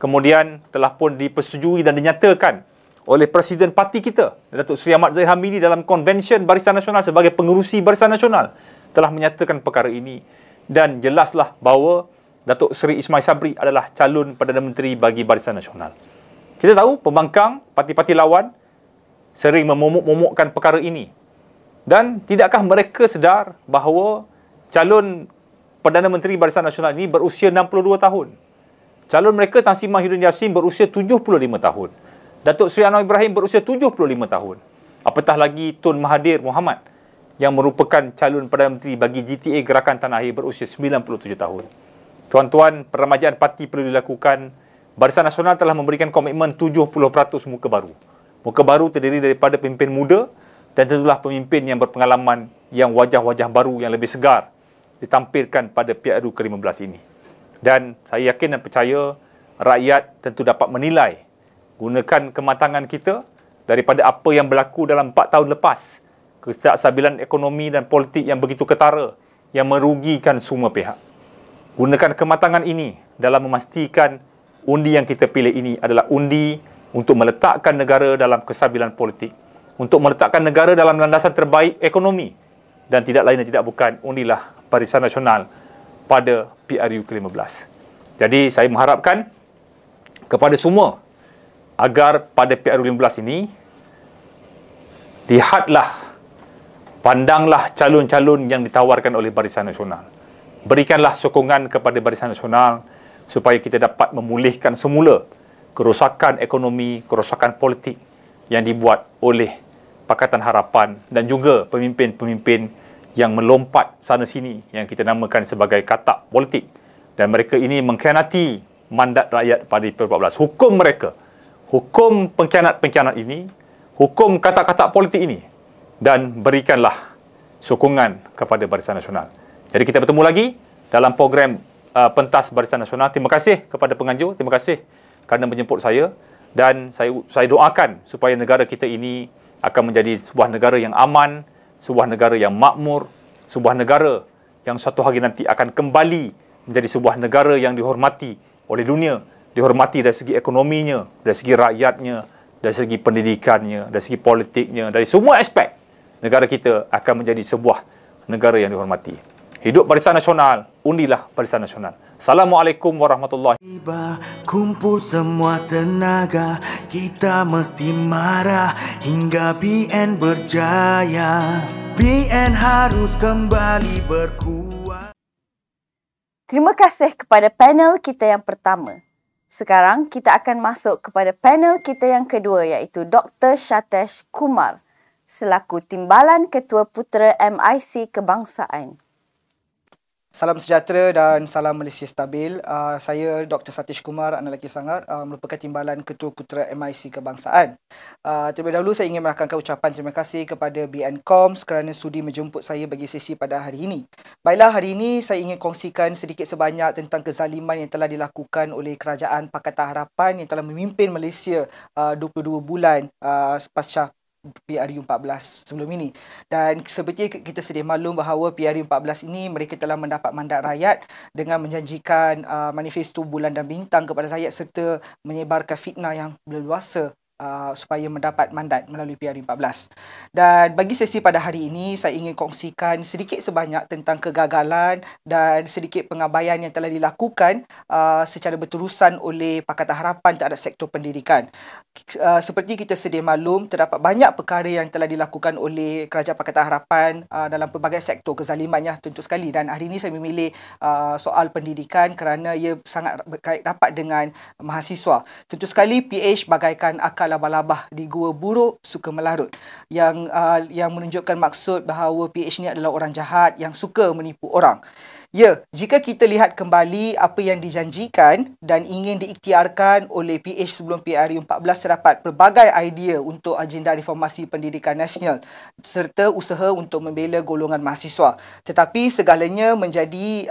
Kemudian telah pun dipersetujui dan dinyatakan oleh Presiden Parti kita, Datuk Seri Ahmad Zahid Hamidi, dalam Konvensyen Barisan Nasional sebagai pengerusi Barisan Nasional, telah menyatakan perkara ini. Dan jelaslah bahawa Datuk Seri Ismail Sabri adalah calon Perdana Menteri bagi Barisan Nasional. Kita tahu pembangkang parti-parti lawan sering memomok-momokkan perkara ini. Dan tidakkah mereka sedar bahawa calon Perdana Menteri Barisan Nasional ini berusia 62 tahun. Calon mereka Tan Sri Mahyudin Yassin berusia 75 tahun. Datuk Seri Anwar Ibrahim berusia 75 tahun. Apatah lagi Tun Mahathir Mohamad yang merupakan calon Perdana Menteri bagi GTA Gerakan Tanah Air berusia 97 tahun. Tuan-tuan, peremajaan parti perlu dilakukan. Barisan Nasional telah memberikan komitmen 70% muka baru. Muka baru terdiri daripada pemimpin muda dan tentulah pemimpin yang berpengalaman, yang wajah-wajah baru yang lebih segar ditampilkan pada PRU ke-15 ini. Dan saya yakin dan percaya rakyat tentu dapat menilai. Gunakan kematangan kita daripada apa yang berlaku dalam 4 tahun lepas. Ketidakstabilan ekonomi dan politik yang begitu ketara yang merugikan semua pihak. Gunakan kematangan ini dalam memastikan undi yang kita pilih ini adalah undi untuk meletakkan negara dalam kestabilan politik, untuk meletakkan negara dalam landasan terbaik ekonomi, dan tidak lain dan tidak bukan undilah Barisan Nasional pada PRU ke-15. Jadi saya mengharapkan kepada semua agar pada PRU 15 ini lihatlah, pandanglah calon-calon yang ditawarkan oleh Barisan Nasional. Berikanlah sokongan kepada Barisan Nasional supaya kita dapat memulihkan semula kerosakan ekonomi, kerosakan politik yang dibuat oleh Pakatan Harapan dan juga pemimpin-pemimpin yang melompat sana-sini yang kita namakan sebagai katak politik. Dan mereka ini mengkhianati mandat rakyat pada PRU 14. Hukum mereka, hukum pengkhianat-pengkhianat ini, hukum katak-katak politik ini, dan berikanlah sokongan kepada Barisan Nasional. Jadi kita bertemu lagi dalam program Pentas Barisan Nasional. Terima kasih kepada penganjur, terima kasih kerana menjemput saya, dan saya doakan supaya negara kita ini akan menjadi sebuah negara yang aman, sebuah negara yang makmur, sebuah negara yang suatu hari nanti akan kembali menjadi sebuah negara yang dihormati oleh dunia, dihormati dari segi ekonominya, dari segi rakyatnya, dari segi pendidikannya, dari segi politiknya, dari semua aspek. Negara kita akan menjadi sebuah negara yang dihormati. Hidup Barisan Nasional, undilah Barisan Nasional. Assalamualaikum warahmatullahi wabarakatuh. Kumpul semua tenaga, kita mesti marah hingga BN berjaya. BN harus kembali berkuat. Terima kasih kepada panel kita yang pertama. Sekarang kita akan masuk kepada panel kita yang kedua, iaitu Dr. Satesh Kumar selaku Timbalan Ketua Putera MIC Kebangsaan. Salam sejahtera dan salam Malaysia stabil. Saya Dr. Satesh Kumar, anak lelaki sangat, merupakan Timbalan Ketua Putera MIC Kebangsaan. Terlebih dahulu saya ingin merakamkan ucapan terima kasih kepada BN Coms kerana sudi menjemput saya bagi sesi pada hari ini. Baiklah, hari ini saya ingin kongsikan sedikit sebanyak tentang kezaliman yang telah dilakukan oleh Kerajaan Pakatan Harapan yang telah memimpin Malaysia 22 bulan pasca PRU 14 sebelum ini. Dan seperti kita sedia maklum bahawa PRU 14 ini mereka telah mendapat mandat rakyat dengan menjanjikan manifesto bulan dan bintang kepada rakyat serta menyebarkan fitnah yang berluasa supaya mendapat mandat melalui PRU 14. Dan bagi sesi pada hari ini, saya ingin kongsikan sedikit sebanyak tentang kegagalan dan sedikit pengabaian yang telah dilakukan secara berterusan oleh Pakatan Harapan terhadap sektor pendidikan. Seperti kita sedia maklum, terdapat banyak perkara yang telah dilakukan oleh Kerajaan Pakatan Harapan dalam pelbagai sektor kezalimannya tentu sekali. Dan hari ini saya memilih soal pendidikan kerana ia sangat berkait rapat dengan mahasiswa. Tentu sekali PH bagaikan akal labah-labah di gua buruk suka melarut, yang menunjukkan maksud bahawa PH ni adalah orang jahat yang suka menipu orang. Ya, jika kita lihat kembali apa yang dijanjikan dan ingin diikhtiarkan oleh PH sebelum PRU 14, terdapat pelbagai idea untuk agenda reformasi pendidikan nasional serta usaha untuk membela golongan mahasiswa. Tetapi segalanya menjadi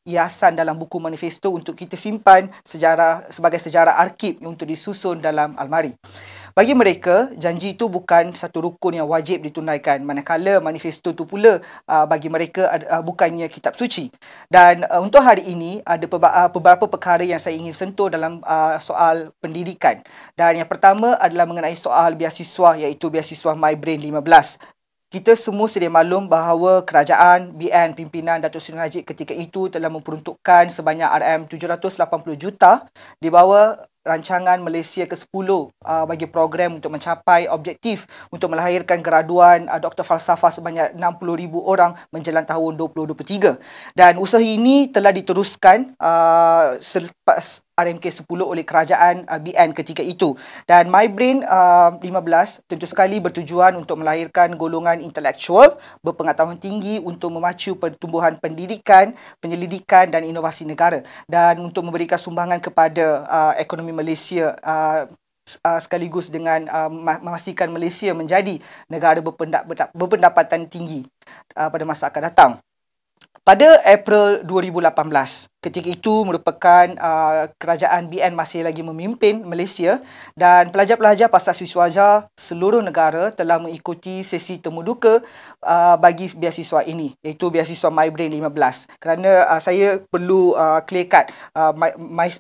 hiasan dalam buku manifesto untuk kita simpan sebagai sejarah arkib untuk disusun dalam almari. Bagi mereka, janji itu bukan satu rukun yang wajib ditunaikan, manakala manifesto itu pula bagi mereka bukannya kitab suci. Dan untuk hari ini, ada beberapa perkara yang saya ingin sentuh dalam soal pendidikan. Dan yang pertama adalah mengenai soal beasiswa, iaitu beasiswa MyBrain 15. Kita semua sedia maklum bahawa kerajaan, BN, pimpinan Datuk Seri Najib ketika itu telah memperuntukkan sebanyak RM780 juta di bawah rancangan Malaysia ke-10 bagi program untuk mencapai objektif untuk melahirkan graduan Doktor Falsafah sebanyak 60,000 orang menjelang tahun 2023. Dan usaha ini telah diteruskan selepas RMK 10 oleh kerajaan BN ketika itu. Dan MyBrain 15 tentu sekali bertujuan untuk melahirkan golongan intelektual berpengetahuan tinggi untuk memacu pertumbuhan pendidikan, penyelidikan dan inovasi negara, dan untuk memberikan sumbangan kepada ekonomi Malaysia sekaligus dengan memastikan Malaysia menjadi negara berpendapatan tinggi pada masa akan datang. Pada April 2018, Ketika itu merupakan kerajaan BN masih lagi memimpin Malaysia, dan pelajar-pelajar Pasar Siswaja seluruh negara telah mengikuti sesi temu duka bagi beasiswa ini, iaitu beasiswa MyBrain 15. Kerana saya perlu clear cut,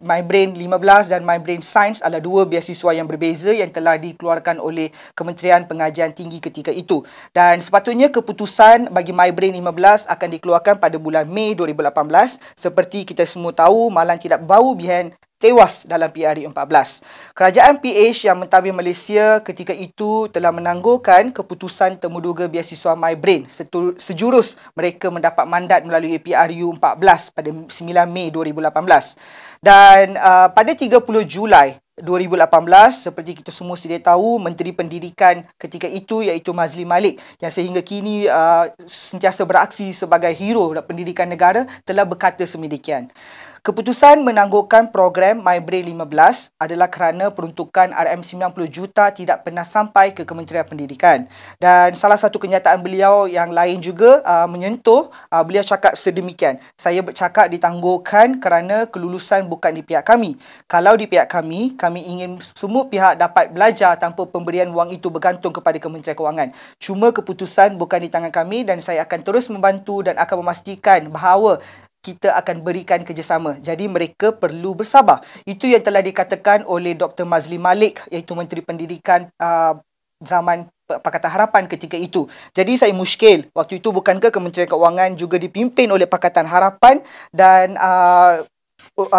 MyBrain 15 dan MyBrain Science adalah dua beasiswa yang berbeza yang telah dikeluarkan oleh Kementerian Pengajian Tinggi ketika itu. Dan sepatutnya keputusan bagi MyBrain 15 akan dikeluarkan pada bulan Mei 2018. Seperti kita semua tahu, malang tidak bau BN tewas dalam PRU 14. Kerajaan PH yang mentadbir Malaysia ketika itu telah menangguhkan keputusan temuduga beasiswa MyBrain sejurus mereka mendapat mandat melalui PRU 14 pada 9 Mei 2018. Dan pada 30 Julai 2018, seperti kita semua sedia tahu, Menteri Pendidikan ketika itu iaitu Mazli Malik yang sehingga kini sentiasa beraksi sebagai hero pendidikan negara telah berkata sedemikian. Keputusan menangguhkan program MyBrain 15 adalah kerana peruntukan RM90 juta tidak pernah sampai ke Kementerian Pendidikan. Dan salah satu kenyataan beliau yang lain juga menyentuh, beliau cakap sedemikian. Saya bercakap ditangguhkan kerana kelulusan bukan di pihak kami. Kalau di pihak kami ingin semua pihak dapat belajar tanpa pemberian wang itu bergantung kepada Kementerian Kewangan. Cuma keputusan bukan di tangan kami dan saya akan terus membantu dan akan memastikan bahawa kita akan berikan kerjasama. Jadi mereka perlu bersabar. Itu yang telah dikatakan oleh Dr. Mazli Malik, iaitu Menteri Pendidikan zaman Pakatan Harapan ketika itu. Jadi saya muskil, waktu itu bukankah Kementerian Kewangan juga dipimpin oleh Pakatan Harapan dan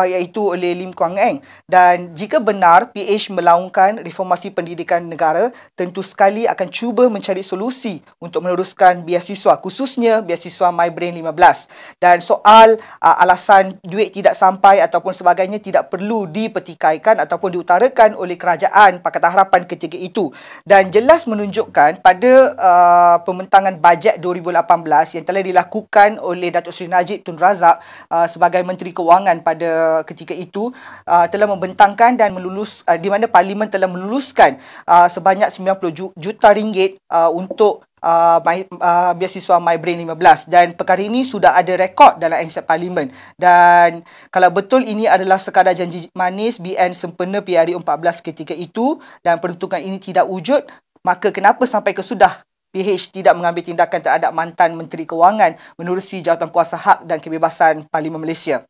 iaitu oleh Lim Kuan Eng. Dan jika benar PH melaungkan reformasi pendidikan negara, tentu sekali akan cuba mencari solusi untuk meneruskan beasiswa, khususnya beasiswa MyBrain 15. Dan soal alasan duit tidak sampai ataupun sebagainya tidak perlu dipertikaikan ataupun diutarakan oleh kerajaan Pakatan Harapan ketika itu. Dan jelas menunjukkan pada pembentangan bajet 2018 yang telah dilakukan oleh Datuk Seri Najib Tun Razak sebagai Menteri Kewangan pada ketika itu telah membentangkan dan di mana Parlimen telah meluluskan sebanyak 90 juta ringgit untuk beasiswa MyBrain 15, dan perkara ini sudah ada rekod dalam Ansett Parlimen. Dan kalau betul ini adalah sekadar janji manis BN sempena PRU 14 ketika itu dan peruntukan ini tidak wujud, maka kenapa sampai kesudah PH tidak mengambil tindakan terhadap mantan Menteri Kewangan menerusi jawatan kuasa hak dan kebebasan Parlimen Malaysia.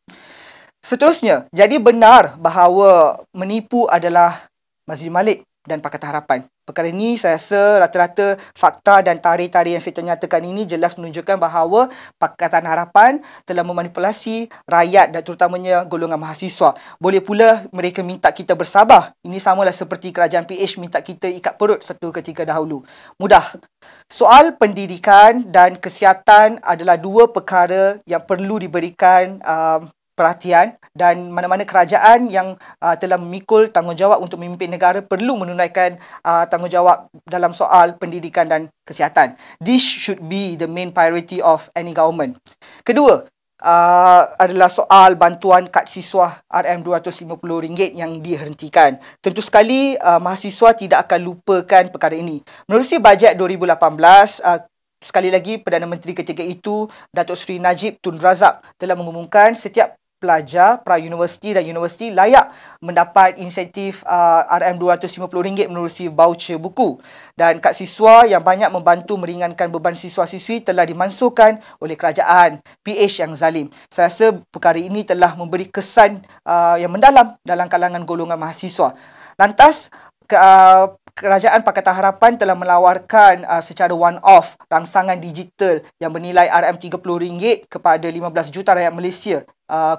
Seterusnya, jadi benar bahawa menipu adalah Mazli Malik dan Pakatan Harapan. Perkara ini saya rasa rata-rata fakta dan tarikh-tarikh yang saya nyatakan ini jelas menunjukkan bahawa Pakatan Harapan telah memanipulasi rakyat dan terutamanya golongan mahasiswa. Boleh pula mereka minta kita bersabar. Ini samalah seperti kerajaan PH minta kita ikat perut satu ketika dahulu. Mudah. Soal pendidikan dan kesihatan adalah dua perkara yang perlu diberikan perhatian, dan mana-mana kerajaan yang telah memikul tanggungjawab untuk memimpin negara perlu menunaikan tanggungjawab dalam soal pendidikan dan kesihatan. This should be the main priority of any government. Kedua, adalah soal bantuan kad siswa RM250 yang dihentikan. Tentu sekali mahasiswa tidak akan lupakan perkara ini. Menerusi bajet 2018, sekali lagi Perdana Menteri ketika itu, Datuk Seri Najib Tun Razak telah mengumumkan setiap pelajar pra-universiti dan universiti layak mendapat insentif RM250 menerusi voucher buku. Dan kad siswa yang banyak membantu meringankan beban siswa-siswi telah dimansuhkan oleh kerajaan PH yang zalim. Saya rasa perkara ini telah memberi kesan yang mendalam dalam kalangan golongan mahasiswa. Lantas, Kerajaan Pakatan Harapan telah menawarkan secara one-off rangsangan digital yang bernilai RM30 kepada 15 juta rakyat Malaysia,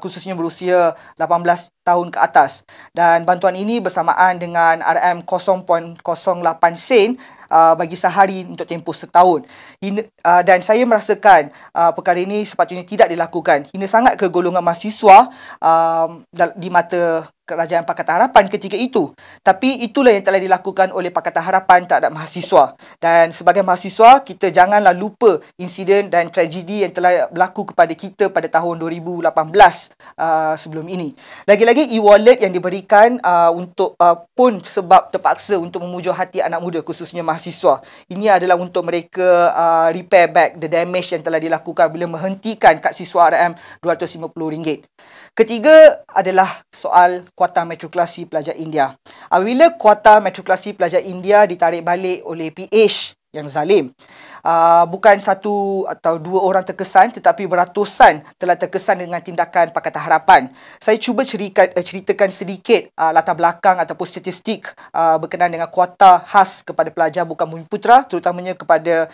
khususnya berusia 18 tahun ke atas. Dan bantuan ini bersamaan dengan RM0.08 sen bagi sehari untuk tempoh setahun. Dan saya merasakan perkara ini sepatutnya tidak dilakukan. Hina sangat ke golongan mahasiswa di mata Kerajaan Pakatan Harapan ketika itu. Tapi itulah yang telah dilakukan oleh Pakatan Harapan terhadap mahasiswa. Dan sebagai mahasiswa, kita janganlah lupa insiden dan tragedi yang telah berlaku kepada kita pada tahun 2018 sebelum ini. Lagi-lagi e-wallet yang diberikan untuk pun sebab terpaksa untuk memujuk hati anak muda, khususnya mahasiswa. Ini adalah untuk mereka repair back the damage yang telah dilakukan bila menghentikan kad siswa RM250. Ketiga adalah soal kuota matrikulasi pelajar India. Apabila kuota matrikulasi pelajar India ditarik balik oleh PH yang zalim, bukan satu atau dua orang terkesan tetapi beratusan telah terkesan dengan tindakan Pakatan Harapan. Saya cuba ceritakan sedikit latar belakang ataupun statistik berkenaan dengan kuota khas kepada pelajar bukan Bumiputera, terutamanya kepada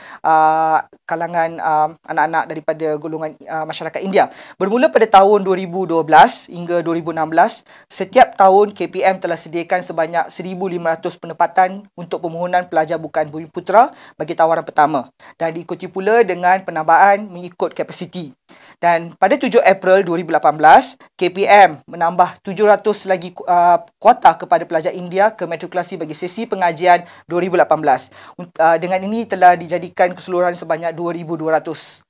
kalangan anak-anak daripada golongan masyarakat India. Bermula pada tahun 2012 hingga 2016, setiap tahun KPM telah sediakan sebanyak 1,500 penempatan untuk permohonan pelajar bukan Bumiputera bagi tawaran pertama, dan diikuti pula dengan penambahan mengikut kapasiti. Dan pada 7 April 2018, KPM menambah 700 lagi kuota kepada pelajar India ke matrikulasi bagi sesi pengajian 2018. Dengan ini telah dijadikan keseluruhan sebanyak 2,200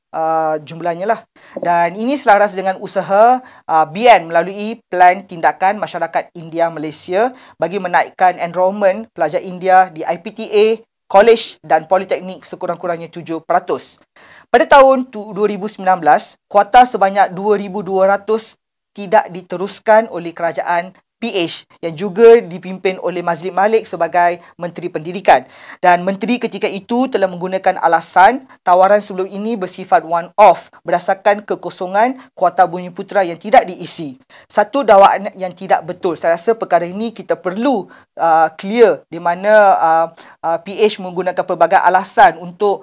jumlahnya lah. Dan ini selaras dengan usaha BN melalui Plan Tindakan Masyarakat India Malaysia bagi menaikkan enrolment pelajar India di IPTA, college dan politeknik sekurang-kurangnya 7%. Pada tahun 2019, kuota sebanyak 2,200 tidak diteruskan oleh kerajaan PH yang juga dipimpin oleh Mazlid Malik sebagai Menteri Pendidikan. Dan menteri ketika itu telah menggunakan alasan tawaran sebelum ini bersifat one-off berdasarkan kekosongan kuota Bumiputera yang tidak diisi. Satu dakwaan yang tidak betul. Saya rasa perkara ini kita perlu clear di mana PH menggunakan pelbagai alasan untuk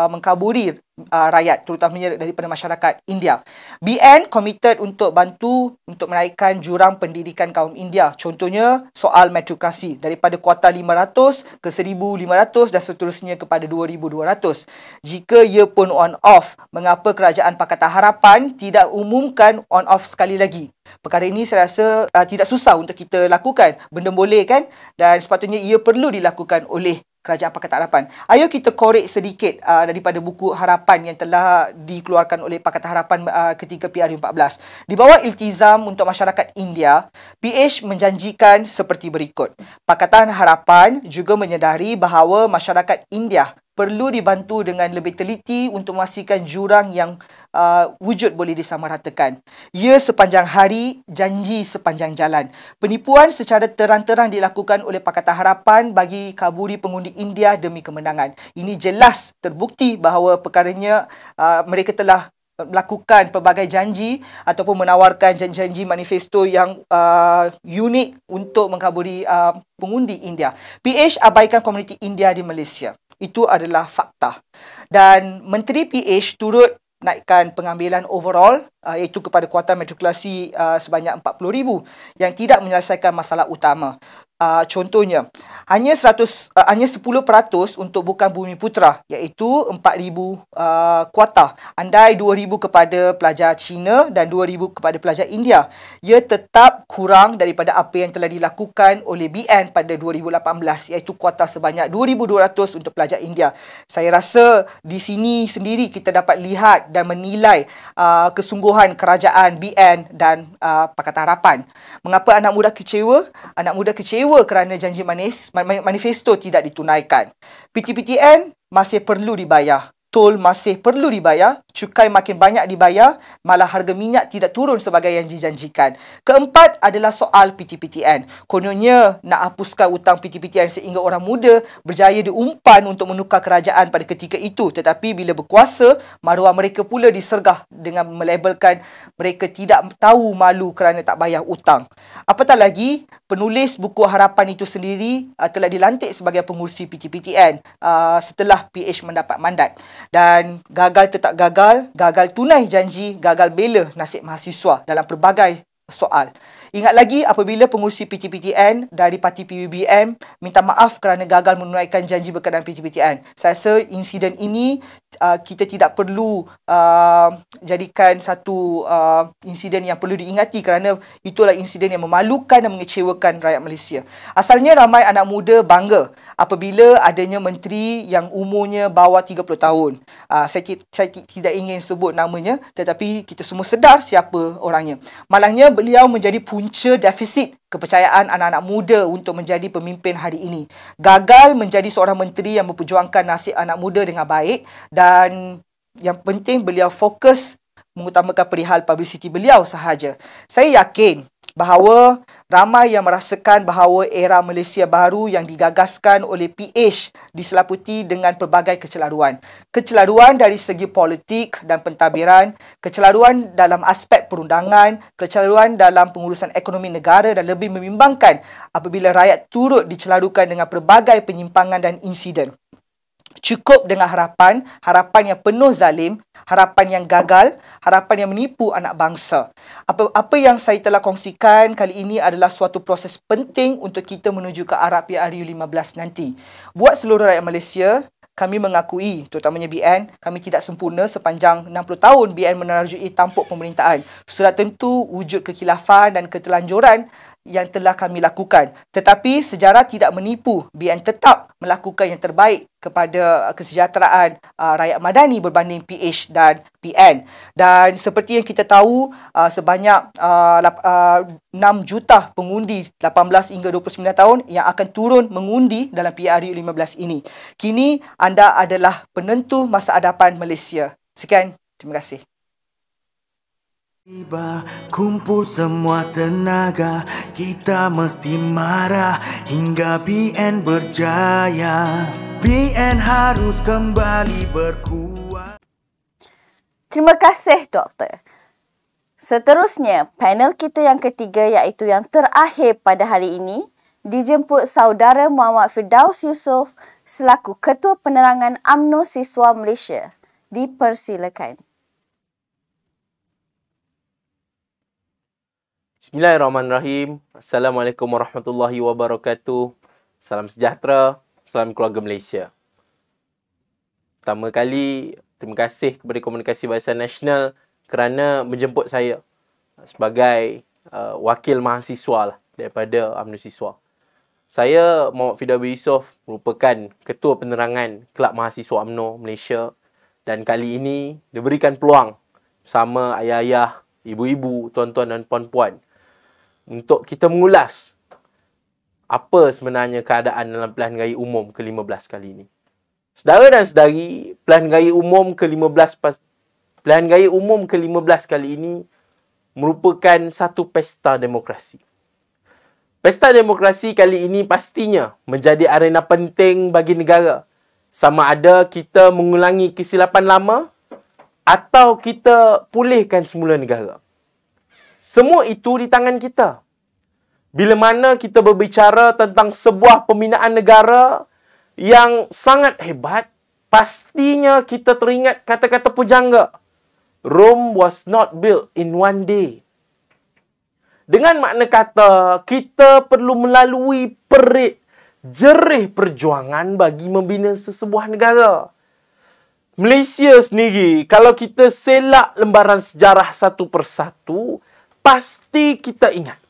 mengkaburi rakyat, terutamanya daripada masyarakat India. BN committed untuk bantu untuk menaikkan jurang pendidikan kaum India. Contohnya soal matrikulasi daripada kuota 500 ke 1,500 dan seterusnya kepada 2,200. Jika ia pun on-off, mengapa kerajaan Pakatan Harapan tidak umumkan on-off sekali lagi? Perkara ini saya rasa tidak susah untuk kita lakukan. Benda boleh kan? Dan sepatutnya ia perlu dilakukan oleh Kerajaan Pakatan Harapan. Ayo kita korek sedikit daripada buku harapan yang telah dikeluarkan oleh Pakatan Harapan ketika PRU14. Di bawah iltizam untuk masyarakat India, PH menjanjikan seperti berikut. Pakatan Harapan juga menyedari bahawa masyarakat India perlu dibantu dengan lebih teliti untuk memastikan jurang yang wujud boleh disamaratakan. Ya sepanjang hari, janji sepanjang jalan. Penipuan secara terang-terang dilakukan oleh Pakatan Harapan bagi kaburi pengundi India demi kemenangan. Ini jelas terbukti bahawa perkaranya mereka telah melakukan pelbagai janji ataupun menawarkan janji-janji manifesto yang unik untuk mengkaburi pengundi India. PH abaikan komuniti India di Malaysia. Itu adalah fakta. Dan Menteri PH turut naikkan pengambilan overall iaitu kepada kuota matrikulasi sebanyak 40,000 yang tidak menyelesaikan masalah utama. Contohnya, hanya 10% untuk bukan Bumiputera iaitu 4,000 kuota. Andai 2,000 kepada pelajar Cina dan 2,000 kepada pelajar India. Ia tetap kurang daripada apa yang telah dilakukan oleh BN pada 2018 iaitu kuota sebanyak 2,200 untuk pelajar India. Saya rasa di sini sendiri kita dapat lihat dan menilai kesungguhan kerajaan BN dan Pakatan Harapan. Mengapa anak muda kecewa? Anak muda kecewa kerana janji manifesto tidak ditunaikan. PTPTN masih perlu dibayar. Tol masih perlu dibayar, cukai makin banyak dibayar, malah harga minyak tidak turun sebagai yang dijanjikan. Keempat adalah soal PTPTN. Kononnya nak hapuskan hutang PTPTN sehingga orang muda berjaya diumpan untuk menukar kerajaan pada ketika itu. Tetapi bila berkuasa, maruah mereka pula disergah dengan melabelkan mereka tidak tahu malu kerana tak bayar hutang. Apatah lagi, penulis buku harapan itu sendiri telah dilantik sebagai pengurusi PTPTN setelah PH mendapat mandat. Dan gagal tetap gagal, gagal tunai janji, gagal bela nasib mahasiswa dalam pelbagai soal. Ingat lagi apabila pengurusi PTPTN dari parti PUBM minta maaf kerana gagal menunaikan janji berkenaan PTPTN. Saya rasa insiden ini kita tidak perlu jadikan satu insiden yang perlu diingati kerana itulah insiden yang memalukan dan mengecewakan rakyat Malaysia. Asalnya ramai anak muda bangga apabila adanya menteri yang umurnya bawah 30 tahun. Saya tidak ingin sebut namanya tetapi kita semua sedar siapa orangnya. Malangnya beliau menjadi punca defisit kepercayaan anak-anak muda untuk menjadi pemimpin hari ini. Gagal menjadi seorang menteri yang memperjuangkan nasib anak muda dengan baik dan yang penting beliau fokus mengutamakan perihal publicity beliau sahaja. Saya yakin bahawa ramai yang merasakan bahawa era Malaysia baru yang digagaskan oleh PH diselaputi dengan pelbagai kecelaruan. Kecelaruan dari segi politik dan pentadbiran, kecelaruan dalam aspek perundangan, kecelaruan dalam pengurusan ekonomi negara dan lebih membimbangkan apabila rakyat turut dicelarukan dengan pelbagai penyimpangan dan insiden. Cukup dengan harapan yang penuh zalim, harapan yang gagal, harapan yang menipu anak bangsa. Apa yang saya telah kongsikan kali ini adalah suatu proses penting untuk kita menuju ke arah PRU15 nanti. Buat seluruh rakyat Malaysia, kami mengakui, terutamanya BN, kami tidak sempurna sepanjang 60 tahun BN menerajui tampuk pemerintahan. Sudah tentu wujud kekhilafan dan ketelanjuran yang telah kami lakukan. Tetapi sejarah tidak menipu. BN tetap melakukan yang terbaik kepada kesejahteraan rakyat madani berbanding PH dan PN. Dan seperti yang kita tahu, sebanyak 6 juta pengundi 18 hingga 29 tahun yang akan turun mengundi dalam PRU15 ini. Kini anda adalah penentu masa hadapan Malaysia. Sekian, terima kasih. Tiba kumpul semua tenaga, kita mesti marah hingga BN berjaya. BN harus kembali berkuat. Terima kasih, Doktor. Seterusnya, panel kita yang ketiga iaitu yang terakhir pada hari ini dijemput Saudara Muhammad Firdaus Yusof selaku Ketua Penerangan UMNO Siswa Malaysia. Dipersilakan. Bismillahirrahmanirrahim. Assalamualaikum warahmatullahi wabarakatuh. Salam sejahtera, salam keluarga Malaysia. Pertama kali, terima kasih kepada Komunikasi Barisan Nasional kerana menjemput saya sebagai wakil mahasiswa daripada UMNO Siswa. Saya, Muhammad Firdaus Yusof, merupakan Ketua Penerangan Kelab Mahasiswa UMNO Malaysia dan kali ini diberikan peluang bersama ayah-ayah, ibu-ibu, tuan-tuan dan puan-puan untuk kita mengulas apa sebenarnya keadaan dalam Pilihan Raya Umum ke-15 kali ini. Saudara dan saudari, Pilihan Raya Umum ke-15 kali ini merupakan satu pesta demokrasi. Pesta demokrasi kali ini pastinya menjadi arena penting bagi negara. Sama ada kita mengulangi kesilapan lama atau kita pulihkan semula negara. Semua itu di tangan kita. Bila mana kita berbicara tentang sebuah pembinaan negara yang sangat hebat, pastinya kita teringat kata-kata pujangga. Rome was not built in one day. Dengan makna kata, kita perlu melalui perit jerih perjuangan bagi membina sesebuah negara. Malaysia sendiri, kalau kita selak lembaran sejarah satu persatu, pasti kita ingat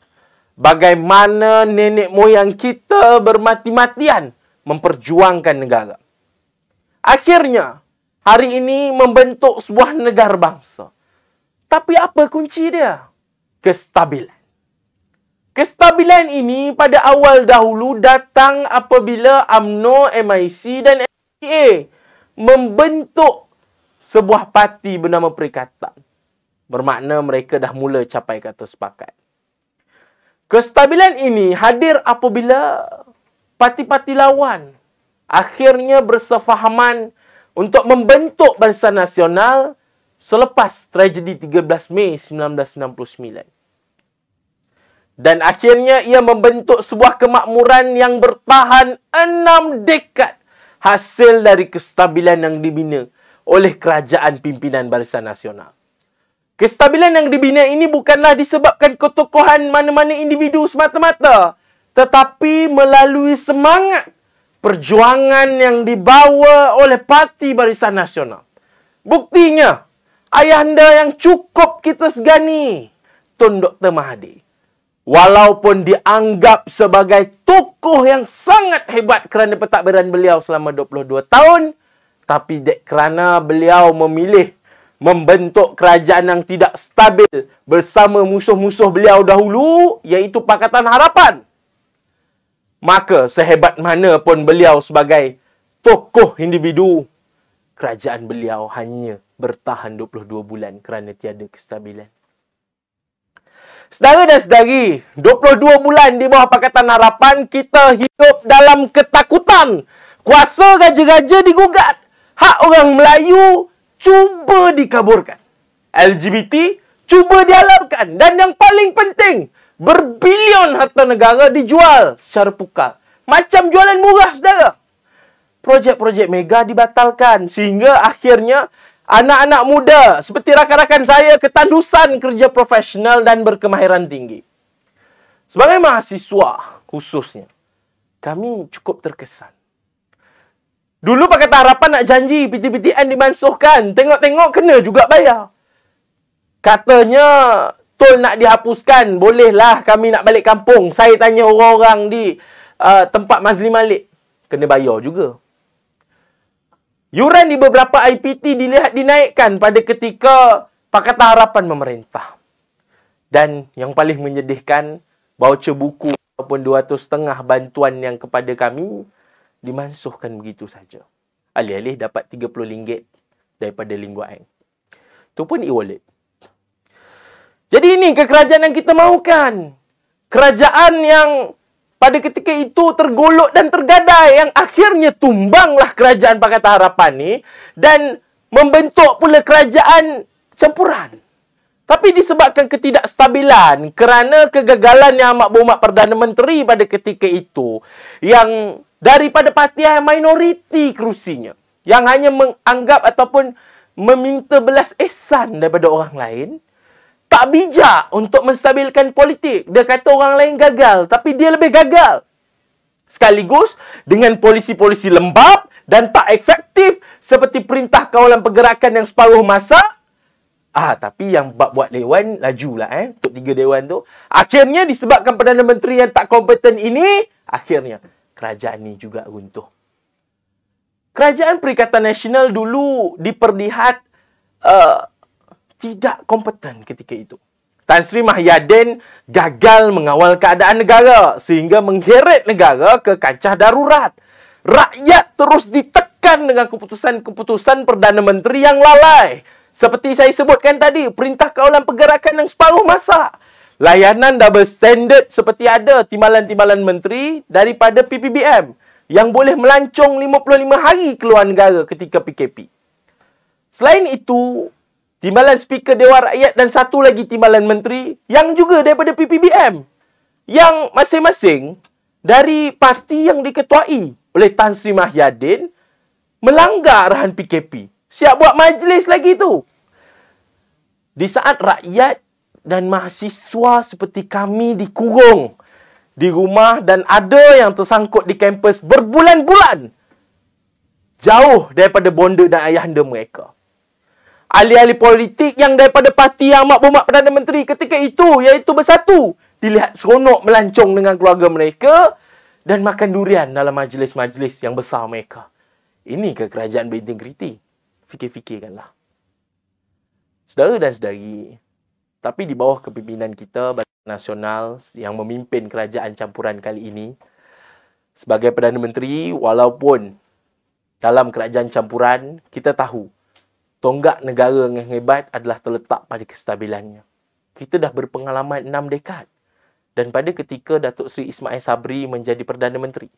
bagaimana nenek moyang kita bermati-matian memperjuangkan negara. Akhirnya, hari ini membentuk sebuah negara bangsa. Tapi apa kunci dia? Kestabilan. Kestabilan ini pada awal dahulu datang apabila UMNO, MIC dan MPA membentuk sebuah parti bernama Perikatan. Bermakna mereka dah mula capai kata sepakat. Kestabilan ini hadir apabila parti-parti lawan akhirnya bersefahaman untuk membentuk Barisan Nasional selepas tragedi 13 Mei 1969. Dan akhirnya ia membentuk sebuah kemakmuran yang bertahan 6 dekad hasil dari kestabilan yang dibina oleh kerajaan pimpinan Barisan Nasional. Kestabilan yang dibina ini bukanlah disebabkan ketokohan mana-mana individu semata-mata, tetapi melalui semangat perjuangan yang dibawa oleh Parti Barisan Nasional. Buktinya, ayahanda yang cukup kita segani, Tun Dr. Mahathir, walaupun dianggap sebagai tokoh yang sangat hebat kerana pentadbiran beliau selama 22 tahun, tapi kerana beliau memilih membentuk kerajaan yang tidak stabil bersama musuh-musuh beliau dahulu, iaitu Pakatan Harapan, maka sehebat mana pun beliau sebagai tokoh individu, kerajaan beliau hanya bertahan 22 bulan kerana tiada kestabilan. Saudara dan saudari, 22 bulan di bawah Pakatan Harapan, kita hidup dalam ketakutan. Kuasa raja-raja digugat. Hak orang Melayu cuba dikaburkan. LGBT cuba dihalalkan. Dan yang paling penting, berbilion harta negara dijual secara pukal. Macam jualan murah, saudara. Projek-projek mega dibatalkan. Sehingga akhirnya anak-anak muda seperti rakan-rakan saya ketandusan kerja profesional dan berkemahiran tinggi. Sebagai mahasiswa khususnya, kami cukup terkesan. Dulu Pakatan Harapan nak janji PTPTN dimansuhkan. Tengok-tengok kena juga bayar. Katanya tol nak dihapuskan. Bolehlah kami nak balik kampung. Saya tanya orang-orang di tempat Mazli Malik. Kena bayar juga. Yuran di beberapa IPT dilihat dinaikkan pada ketika Pakatan Harapan memerintah. Dan yang paling menyedihkan, voucher buku ataupun 200.5 bantuan yang kepada kami dimansuhkan begitu saja. Alih-alih dapat RM30 daripada Lingua Eng. Itu pun e-wallet. Jadi ini kekerajaan yang kita mahukan. Kerajaan yang pada ketika itu tergolok dan tergadai, yang akhirnya tumbanglah kerajaan Pakatan Harapan ni dan membentuk pula kerajaan campuran. Tapi disebabkan ketidakstabilan kerana kegagalan Yang Amat Berhormat Perdana Menteri pada ketika itu, yang daripada parti yang minoriti kerusinya, yang hanya menganggap ataupun meminta belas ihsan daripada orang lain, tak bijak untuk menstabilkan politik. Dia kata orang lain gagal, tapi dia lebih gagal. Sekaligus dengan polisi-polisi lembab dan tak efektif seperti Perintah Kawalan Pergerakan yang separuh masa. Tapi yang buat dewan lajulah untuk 3 dewan tu. Akhirnya disebabkan Perdana Menteri yang tak kompeten ini, akhirnya kerajaan ini juga runtuh. Kerajaan Perikatan Nasional dulu diperlihat tidak kompeten ketika itu. Tan Sri Mahyadin gagal mengawal keadaan negara sehingga mengheret negara ke kancah darurat. Rakyat terus ditekan dengan keputusan-keputusan Perdana Menteri yang lalai. Seperti saya sebutkan tadi, Perintah Kawalan Pergerakan yang separuh masa. Layanan double standard seperti ada timbalan-timbalan menteri daripada PPBM yang boleh melancong 55 hari keluar negara ketika PKP. Selain itu, timbalan Speaker Dewan Rakyat dan satu lagi timbalan menteri yang juga daripada PPBM. Yang masing-masing dari parti yang diketuai oleh Tan Sri Mahyadin melanggar arahan PKP. Siap buat majlis lagi tu. Di saat rakyat dan mahasiswa seperti kami dikurung di rumah dan ada yang tersangkut di kampus berbulan-bulan jauh daripada bonda dan ayahanda mereka. Ahli-ahli politik yang daripada parti Yang Amat Berhormat Perdana Menteri ketika itu, iaitu Bersatu, dilihat seronok melancong dengan keluarga mereka dan makan durian dalam majlis-majlis yang besar mereka. Ini ke kerajaan berintegriti? Fikir-fikirkanlah. Saudara dan saudari, tapi di bawah kepimpinan kita, Barisan Nasional yang memimpin kerajaan campuran kali ini, sebagai Perdana Menteri, walaupun dalam kerajaan campuran, kita tahu tonggak negara yang hebat adalah terletak pada kestabilannya. Kita dah berpengalaman 6 dekad. Dan pada ketika Datuk Seri Ismail Sabri menjadi Perdana Menteri,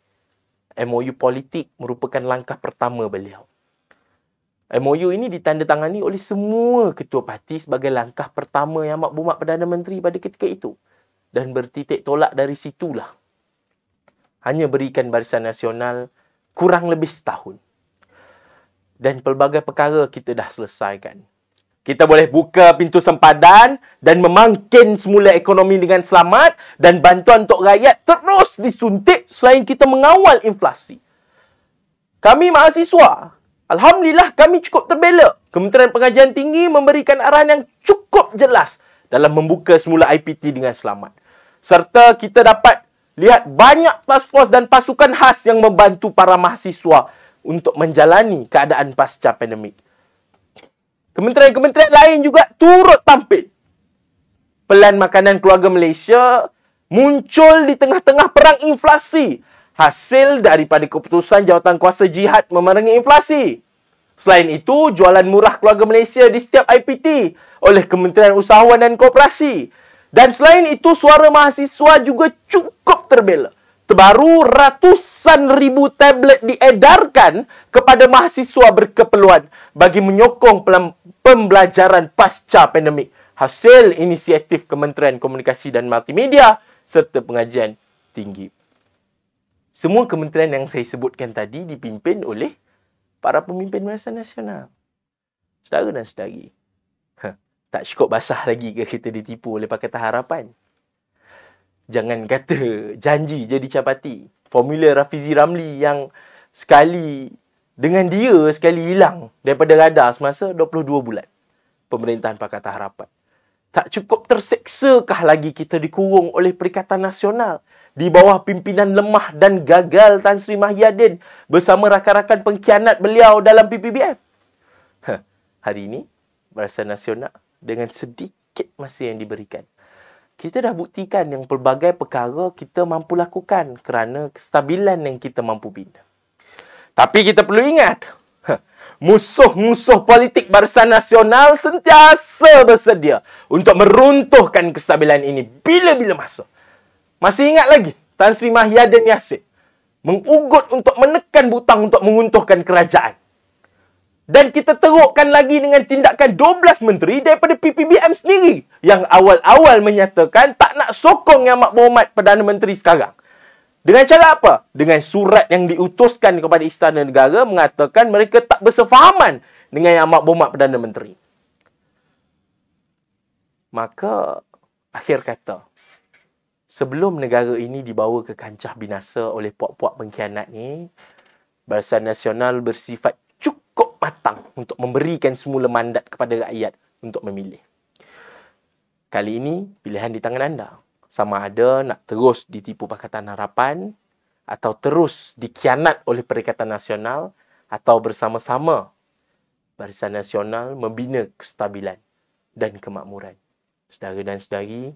MOU politik merupakan langkah pertama beliau. MOU ini ditandatangani oleh semua ketua parti sebagai langkah pertama Yang Amat Berhormat Perdana Menteri pada ketika itu. Dan bertitik tolak dari situlah. Hanya berikan Barisan Nasional kurang lebih setahun. Dan pelbagai perkara kita dah selesaikan. Kita boleh buka pintu sempadan dan memangkin semula ekonomi dengan selamat dan bantuan untuk rakyat terus disuntik selain kita mengawal inflasi. Kami mahasiswa, alhamdulillah kami cukup terbela. Kementerian Pengajian Tinggi memberikan arahan yang cukup jelas dalam membuka semula IPT dengan selamat. Serta kita dapat lihat banyak task force dan pasukan khas yang membantu para mahasiswa untuk menjalani keadaan pasca pandemik. Kementerian-kementerian lain juga turut tampil. Pelan Makanan Keluarga Malaysia muncul di tengah-tengah perang inflasi. Hasil daripada keputusan Jawatankuasa Jihad memerangi inflasi. Selain itu, jualan murah keluarga Malaysia di setiap IPT oleh Kementerian Usahawan dan Koperasi. Dan selain itu, suara mahasiswa juga cukup terbela. Terbaru, ratusan ribu tablet diedarkan kepada mahasiswa berkeperluan bagi menyokong pembelajaran pasca pandemik. Hasil inisiatif Kementerian Komunikasi dan Multimedia serta pengajian tinggi. Semua kementerian yang saya sebutkan tadi dipimpin oleh para pemimpin Barisan Nasional. Saudara dan saudari, tak cukup basah lagi ke kita ditipu oleh Pakatan Harapan? Jangan kata janji jadi capati. Formula Rafizi Ramli yang sekali dengan dia sekali hilang daripada radar semasa 22 bulan pemerintahan Pakatan Harapan. Tak cukup terseksakah lagi kita dikurung oleh Perikatan Nasional di bawah pimpinan lemah dan gagal Tan Sri Mahyadin bersama rakan-rakan pengkhianat beliau dalam PPBM? Hari ini, Barisan Nasional dengan sedikit masa yang diberikan, kita dah buktikan yang pelbagai perkara kita mampu lakukan kerana kestabilan yang kita mampu bina. Tapi kita perlu ingat, musuh-musuh politik Barisan Nasional sentiasa bersedia untuk meruntuhkan kestabilan ini bila-bila masa. Masih ingat lagi Tan Sri Mahyadin Yassin mengugut untuk menekan butang untuk menguntuhkan kerajaan. Dan kita terukkan lagi dengan tindakan 12 menteri daripada PPBM sendiri yang awal-awal menyatakan tak nak sokong Yang Amat Berhormat Perdana Menteri sekarang. Dengan cara apa? Dengan surat yang diutuskan kepada Istana Negara mengatakan mereka tak bersefahaman dengan Yang Amat Berhormat Perdana Menteri. Maka, akhir kata, sebelum negara ini dibawa ke kancah binasa oleh puak-puak pengkhianat ni, Barisan Nasional bersifat cukup matang untuk memberikan semula mandat kepada rakyat untuk memilih. Kali ini, pilihan di tangan anda. Sama ada nak terus ditipu Pakatan Harapan atau terus dikhianat oleh Perikatan Nasional atau bersama-sama Barisan Nasional membina kestabilan dan kemakmuran. Saudara dan saudari,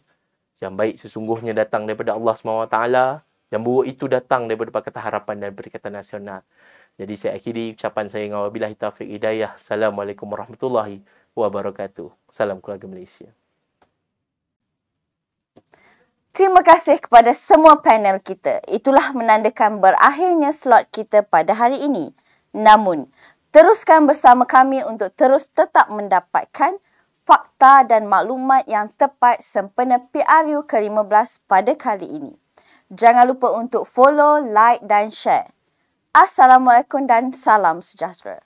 yang baik sesungguhnya datang daripada Allah SWT, yang buruk itu datang daripada Pakatan Harapan dan Perikatan Nasional. Jadi saya akhiri ucapan saya dengan wabillahi taufiq hidayah. Assalamualaikum warahmatullahi wabarakatuh. Salam keluarga Malaysia. Terima kasih kepada semua panel kita. Itulah menandakan berakhirnya slot kita pada hari ini. Namun, teruskan bersama kami untuk terus tetap mendapatkan fakta dan maklumat yang tepat sempena PRU ke-15 pada kali ini. Jangan lupa untuk follow, like dan share. Assalamualaikum dan salam sejahtera.